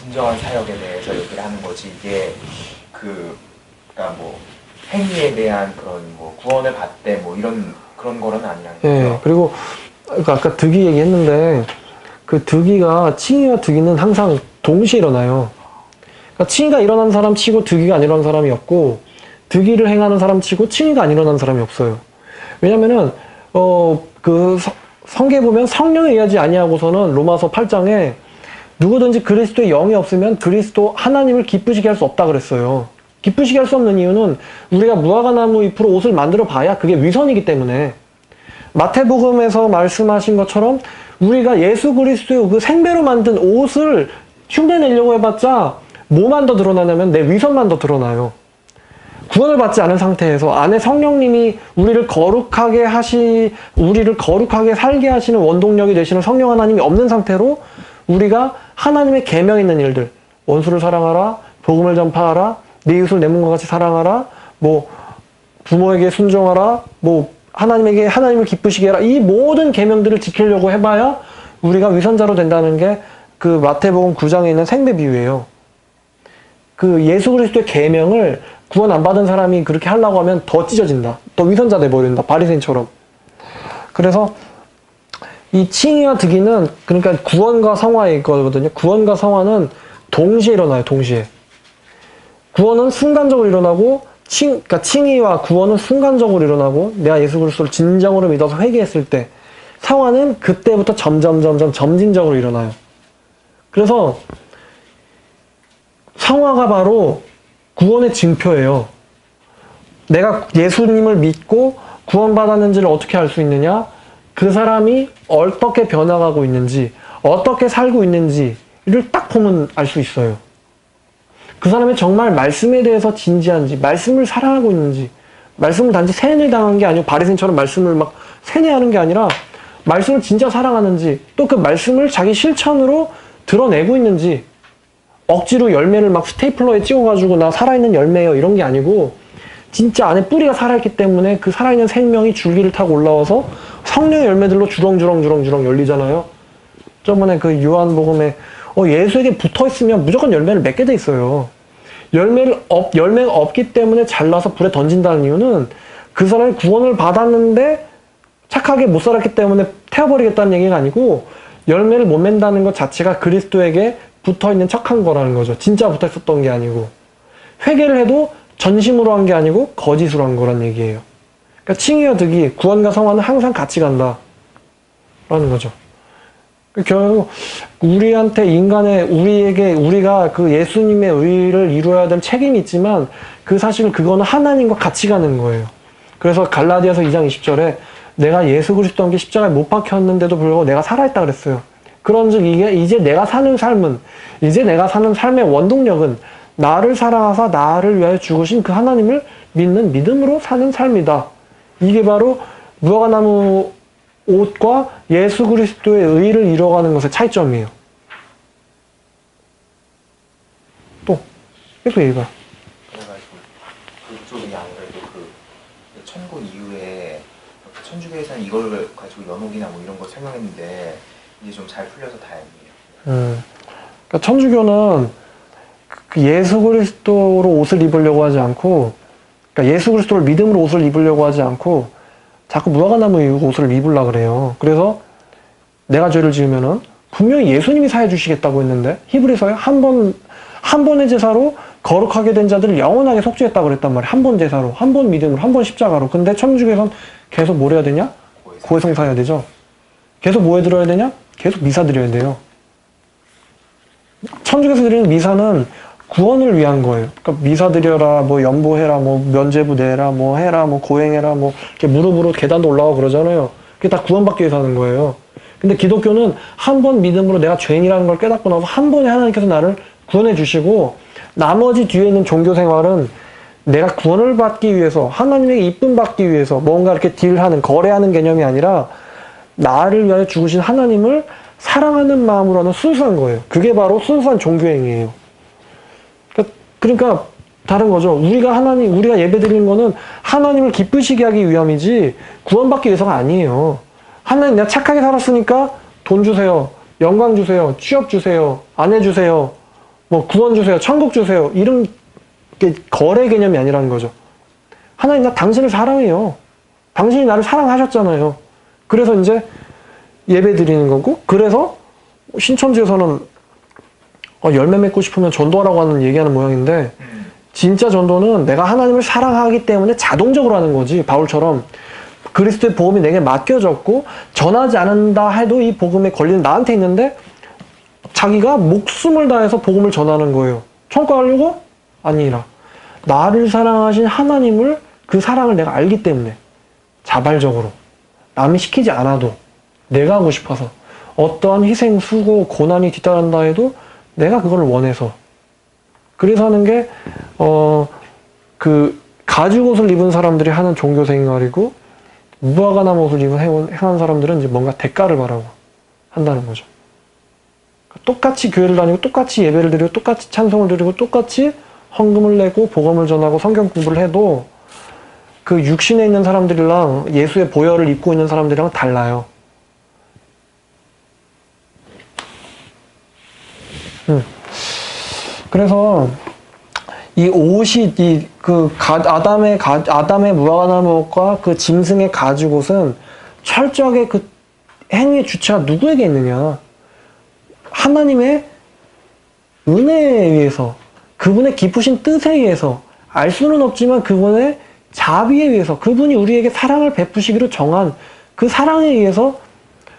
진정한 사역에 대해서 얘기를 하는 거지. 이게 그러니까 뭐 행위에 대한 그런 뭐 구원을 받되 뭐 그런 거는 아니라는 거죠. 예. 그리고 아까 득이 얘기했는데 그 득이가 칭의와 득이는 항상 동시에 일어나요. 그러니까 칭의가 일어난 사람 치고 득이가 안 일어난 사람이 없고 득이를 행하는 사람 치고 칭의가 안 일어난 사람이 없어요. 왜냐면은 그 성경에 보면 성령에 의하지 아니하고서는 로마서 8장에 누구든지 그리스도의 영이 없으면 그리스도 하나님을 기쁘시게 할 수 없다 그랬어요. 기쁘시게 할 수 없는 이유는 우리가 무화과나무 잎으로 옷을 만들어 봐야 그게 위선이기 때문에 마태복음에서 말씀하신 것처럼 우리가 예수 그리스도의 그 생배로 만든 옷을 흉내내려고 해봤자 뭐만 더 드러나냐면 내 위선만 더 드러나요. 구원을 받지 않은 상태에서 안에 성령님이 우리를 거룩하게 살게 하시는 원동력이 되시는 성령 하나님이 없는 상태로 우리가 하나님의 계명 있는 일들, 원수를 사랑하라, 복음을 전파하라, 네 이웃을 내 몸과 같이 사랑하라, 뭐 부모에게 순종하라, 뭐 하나님을 기쁘시게 해라. 이 모든 계명들을 지키려고 해봐야 우리가 위선자로 된다는 게 그 마태복음 9장에 있는 생배 비유예요. 그 예수 그리스도의 계명을 구원 안 받은 사람이 그렇게 하려고 하면 더 찢어진다. 더 위선자 돼버린다. 바리새인처럼. 그래서 이 칭의와 득이는 그러니까 구원과 성화의 거거든요. 구원과 성화는 동시에 일어나요. 동시에. 구원은 순간적으로 일어나고 그러니까 칭의와 구원은 순간적으로 일어나고 내가 예수 그리스도를 진정으로 믿어서 회개했을 때 성화는 그때부터 점진적으로 일어나요. 그래서 성화가 바로 구원의 징표예요. 내가 예수님을 믿고 구원받았는지를 어떻게 알 수 있느냐? 그 사람이 어떻게 변화가고 있는지, 어떻게 살고 있는지를 딱 보면 알 수 있어요. 그 사람이 정말 말씀에 대해서 진지한지, 말씀을 사랑하고 있는지, 말씀을 단지 세뇌당한 게 아니고 바리새인처럼 말씀을 막 세뇌하는 게 아니라 말씀을 진짜 사랑하는지, 또 그 말씀을 자기 실천으로 드러내고 있는지, 억지로 열매를 막 스테이플러에 찍어가지고 나 살아있는 열매예요 이런 게 아니고 진짜 안에 뿌리가 살아있기 때문에 그 살아있는 생명이 줄기를 타고 올라와서 성령의 열매들로 주렁주렁 열리잖아요. 저번에 그 요한복음에 예수에게 붙어있으면 무조건 열매를 맺게 돼 있어요. 열매가 없기 때문에 잘라서 불에 던진다는 이유는 그 사람이 구원을 받았는데 착하게 못 살았기 때문에 태워버리겠다는 얘기가 아니고 열매를 못 맺는다는 것 자체가 그리스도에게 붙어있는 척한 거라는 거죠. 진짜 붙어있었던 게 아니고 회개를 해도 전심으로 한 게 아니고 거짓으로 한 거란 얘기예요. 그러니까 칭의와 득이 구원과 성화는 항상 같이 간다 라는 거죠. 결국 우리가 그 예수님의 의를 이루어야 될 책임이 있지만 그 사실 그거는 하나님과 같이 가는 거예요. 그래서 갈라디아서 2장 20절에 내가 예수 그리스도와 함께 십자가에 못 박혔는데도 불구하고 내가 살아있다 그랬어요. 그런즉 이제 내가 사는 삶의 원동력은 나를 사랑하사 나를 위하여 죽으신 그 하나님을 믿는 믿음으로 사는 삶이다. 이게 바로 무화과나무 옷과 예수 그리스도의 의를 이뤄가는 것의 차이점이에요. 또 얘기가. 그래가지고 그쪽이 아니라 천주교에서는 이걸 가지고 연옥이나 뭐 이런 걸 설명했는데 이제 좀 잘 풀려서 다행이에요. 그러니까 천주교는 그 예수 그리스도로 옷을 입으려고 하지 않고, 그러니까 예수 그리스도를 믿음으로 옷을 입으려고 하지 않고 자꾸 무화과나무 옷을 입으려고 그래요. 그래서 내가 죄를 지으면은 분명히 예수님이 사해 주시겠다고 했는데 히브리서에 한 번의 제사로 거룩하게 된 자들을 영원하게 속죄했다고 그랬단 말이에요. 한 번 제사로, 한 번 믿음으로, 한 번 십자가로. 근데 천주교에서는 계속 뭘 해야 되냐? 고해성사 해야 되죠. 계속 뭐 해드려야 되냐? 계속 미사 드려야 돼요. 천주교에서 드리는 미사는 구원을 위한 거예요. 그러니까 미사 드려라, 뭐 연보해라, 뭐 면죄부 내라, 뭐 해라, 뭐 고행해라, 뭐 이렇게 무릎으로 계단도 올라가고 그러잖아요. 그게 다 구원받기 위해서 하는 거예요. 근데 기독교는 한 번 믿음으로 내가 죄인이라는 걸 깨닫고 나서 한 번에 하나님께서 나를 구원해 주시고 나머지 뒤에 있는 종교 생활은 내가 구원을 받기 위해서 하나님에게 이쁨 받기 위해서 뭔가 이렇게 딜하는 거래하는 개념이 아니라 나를 위하여 죽으신 하나님을 사랑하는 마음으로 하는 순수한 거예요. 그게 바로 순수한 종교행위예요. 그러니까 다른 거죠. 우리가 예배드리는 거는 하나님을 기쁘시게 하기 위함이지 구원받기 위해서가 아니에요. 하나님 내가 착하게 살았으니까 돈 주세요. 영광 주세요. 취업 주세요. 아내 주세요. 뭐 구원 주세요. 천국 주세요. 이런 게 거래 개념이 아니라는 거죠. 하나님 나 당신을 사랑해요. 당신이 나를 사랑하셨잖아요. 그래서 이제 예배 드리는 거고, 그래서 신천지에서는 열매 맺고 싶으면 전도하라고 하는 얘기하는 모양인데 진짜 전도는 내가 하나님을 사랑하기 때문에 자동적으로 하는 거지. 바울처럼 그리스도의 복음이 내게 맡겨졌고 전하지 않는다 해도 이 복음의 권리는 나한테 있는데 자기가 목숨을 다해서 복음을 전하는 거예요. 천국하려고? 아니라 나를 사랑하신 하나님을, 그 사랑을 내가 알기 때문에 자발적으로 남이 시키지 않아도 내가 하고 싶어서 어떠한 희생, 수고, 고난이 뒤따른다 해도 내가 그걸 원해서, 그래서 하는 게 그 가죽옷을 입은 사람들이 하는 종교 생활이고 무화과나무 옷을 입은 행한 사람들은 이제 뭔가 대가를 바라고 한다는 거죠. 똑같이 교회를 다니고 똑같이 예배를 드리고 똑같이 찬송을 드리고 똑같이 헌금을 내고 복음을 전하고 성경 공부를 해도 그 육신에 있는 사람들이랑 예수의 보혈을 입고 있는 사람들이랑 달라요. 그래서 이 옷이 아담의 무화과나무과 그 짐승의 가죽옷은 철저하게 그 행위의 주체가 누구에게 있느냐? 하나님의 은혜에 의해서, 그분의 깊으신 뜻에 의해서, 알 수는 없지만 그분의 자비에 의해서, 그분이 우리에게 사랑을 베푸시기로 정한 그 사랑에 의해서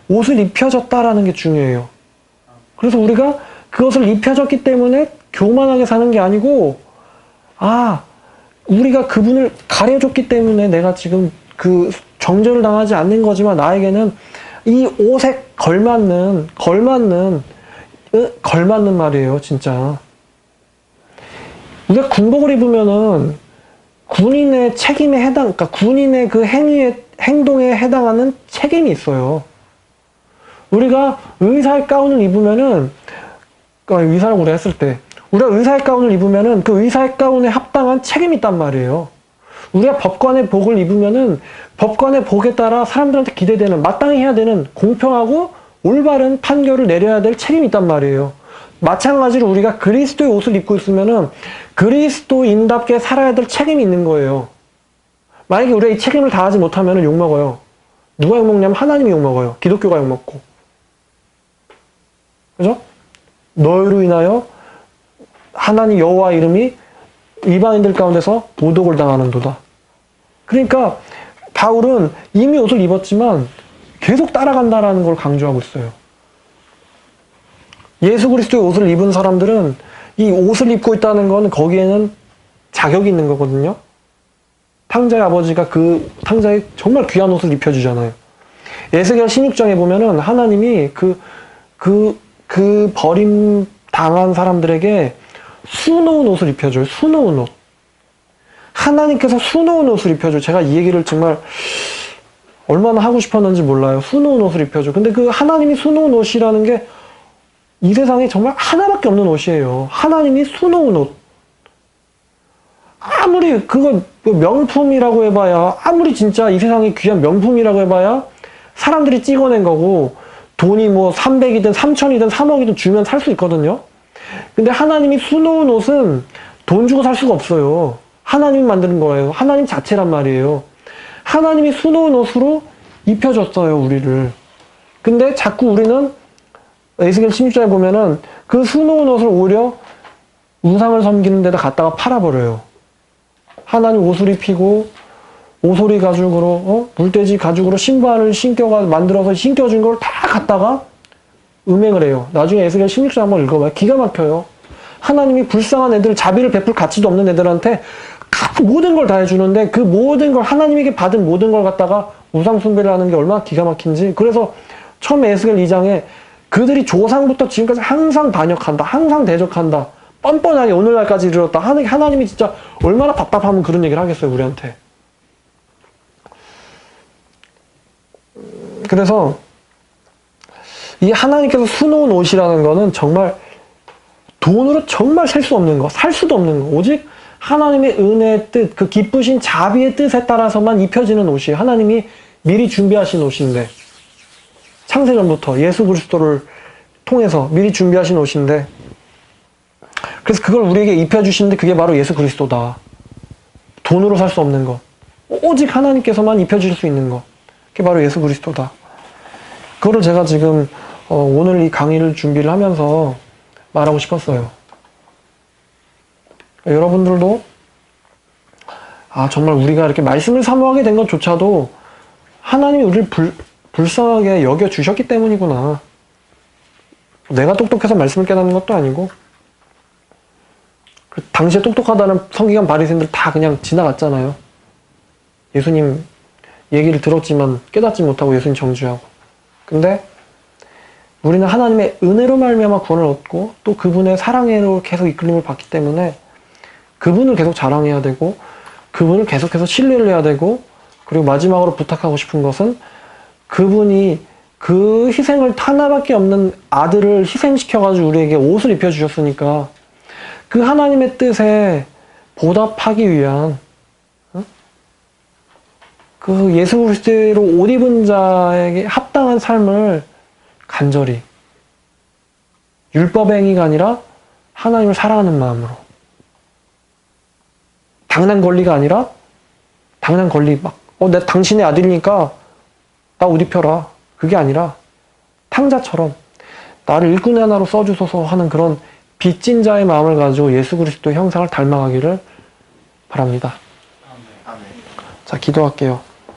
옷을 입혀졌다라는 게 중요해요. 그래서 우리가 그것을 입혀졌기 때문에 교만하게 사는 게 아니고, 우리가 그분을 가려줬기 때문에 내가 지금 그 정죄를 당하지 않는 거지만 나에게는 이 옷에 걸맞는 말이에요, 진짜. 우리가 군복을 입으면은 군인의 책임에 그러니까 군인의 그 행동에 해당하는 책임이 있어요. 우리가 의사의 가운을 입으면은, 그러니까 의사라고 우리가 했을 때, 우리가 의사의 가운을 입으면은 그 의사의 가운에 합당한 책임이 있단 말이에요. 우리가 법관의 복을 입으면은 법관의 복에 따라 사람들한테 기대되는, 마땅히 해야 되는 공평하고 올바른 판결을 내려야 될 책임이 있단 말이에요. 마찬가지로 우리가 그리스도의 옷을 입고 있으면은 그리스도인답게 살아야 될 책임이 있는 거예요. 만약에 우리가 이 책임을 다하지 못하면 욕먹어요. 누가 욕먹냐면 하나님이 욕먹어요. 기독교가 욕먹고. 그죠? 너희로 인하여 하나님 여호와 이름이 이방인들 가운데서 모독을 당하는도다. 그러니까 바울은 이미 옷을 입었지만 계속 따라간다라는 걸 강조하고 있어요. 예수 그리스도의 옷을 입은 사람들은 이 옷을 입고 있다는 건 거기에는 자격이 있는 거거든요. 탕자의 아버지가 그 탕자에 정말 귀한 옷을 입혀주잖아요. 에스겔 16장에 보면은 하나님이 그 버림 당한 사람들에게 수놓은 옷을 입혀줘요. 수놓은 옷. 하나님께서 수놓은 옷을 입혀줘요. 제가 이 얘기를 정말 얼마나 하고 싶었는지 몰라요. 수놓은 옷을 입혀줘. 근데 그 하나님이 수놓은 옷이라는 게 이 세상에 정말 하나밖에 없는 옷이에요. 하나님이 수놓은 옷. 아무리 그건 그 명품이라고 해봐야, 아무리 진짜 이 세상에 귀한 명품이라고 해봐야 사람들이 찍어낸 거고, 돈이 뭐 300이든 3000이든 3억이든 주면 살 수 있거든요. 근데 하나님이 수놓은 옷은 돈 주고 살 수가 없어요. 하나님이 만드는 거예요. 하나님 자체란 말이에요. 하나님이 수놓은 옷으로 입혀줬어요, 우리를. 근데 자꾸 우리는 에스겔 16장에 보면은 그 수놓은 옷을 오히려 우상을 섬기는 데다 갖다가 팔아버려요. 하나님 옷을 입히고 오소리 가죽으로 물돼지 가죽으로 신발을 만들어서 신겨준 걸 다 갖다가 음행을 해요. 나중에 에스겔 16장 한번 읽어봐요. 기가 막혀요. 하나님이 불쌍한 애들, 자비를 베풀 가치도 없는 애들한테 모든 걸 다 해주는데 그 모든 걸, 하나님에게 받은 모든 걸 갖다가 우상 숭배를 하는 게 얼마나 기가 막힌지. 그래서 처음에 에스겔 2장에 그들이 조상부터 지금까지 항상 반역한다, 항상 대적한다, 뻔뻔하게 오늘날까지 이르렀다. 하나님이 진짜 얼마나 답답하면 그런 얘기를 하겠어요, 우리한테. 그래서 이 하나님께서 수놓은 옷이라는 거는 정말 돈으로 정말 살 수 없는 거, 살 수도 없는 거, 오직 하나님의 은혜의 뜻, 그 기쁘신 자비의 뜻에 따라서만 입혀지는 옷이에요. 하나님이 미리 준비하신 옷인데, 창세전부터 예수 그리스도를 통해서 미리 준비하신 옷인데, 그래서 그걸 우리에게 입혀주시는데 그게 바로 예수 그리스도다. 돈으로 살 수 없는 것, 오직 하나님께서만 입혀줄 수 있는 것, 그게 바로 예수 그리스도다. 그거를 제가 지금 오늘 이 강의를 준비를 하면서 말하고 싶었어요. 여러분들도 정말 우리가 이렇게 말씀을 사모하게 된 것조차도 하나님이 우리를 불쌍하게 여겨주셨기 때문이구나. 내가 똑똑해서 말씀을 깨닫는 것도 아니고, 당시에 똑똑하다는 서기관 바리새인들 다 그냥 지나갔잖아요. 예수님 얘기를 들었지만 깨닫지 못하고 예수님 정죄하고. 근데 우리는 하나님의 은혜로 말미암아 구원을 얻고 또 그분의 사랑으로 계속 이끌림을 받기 때문에 그분을 계속 자랑해야 되고, 그분을 계속해서 신뢰를 해야 되고, 그리고 마지막으로 부탁하고 싶은 것은 그분이 그 희생을 하나밖에 없는 아들을 희생시켜가지고 우리에게 옷을 입혀주셨으니까 그 하나님의 뜻에 보답하기 위한 그 예수 그리스도로 옷 입은 자에게 합당한 삶을 간절히, 율법행위가 아니라 하나님을 사랑하는 마음으로, 당연한 권리가 아니라 당연한 권리 내 당신의 아들이니까 나 옷 입혀라, 그게 아니라 탕자처럼 나를 일꾼의 하나로 써주소서 하는 그런 빚진 자의 마음을 가지고 예수 그리스도의 형상을 닮아가기를 바랍니다. 아멘. 자, 기도할게요.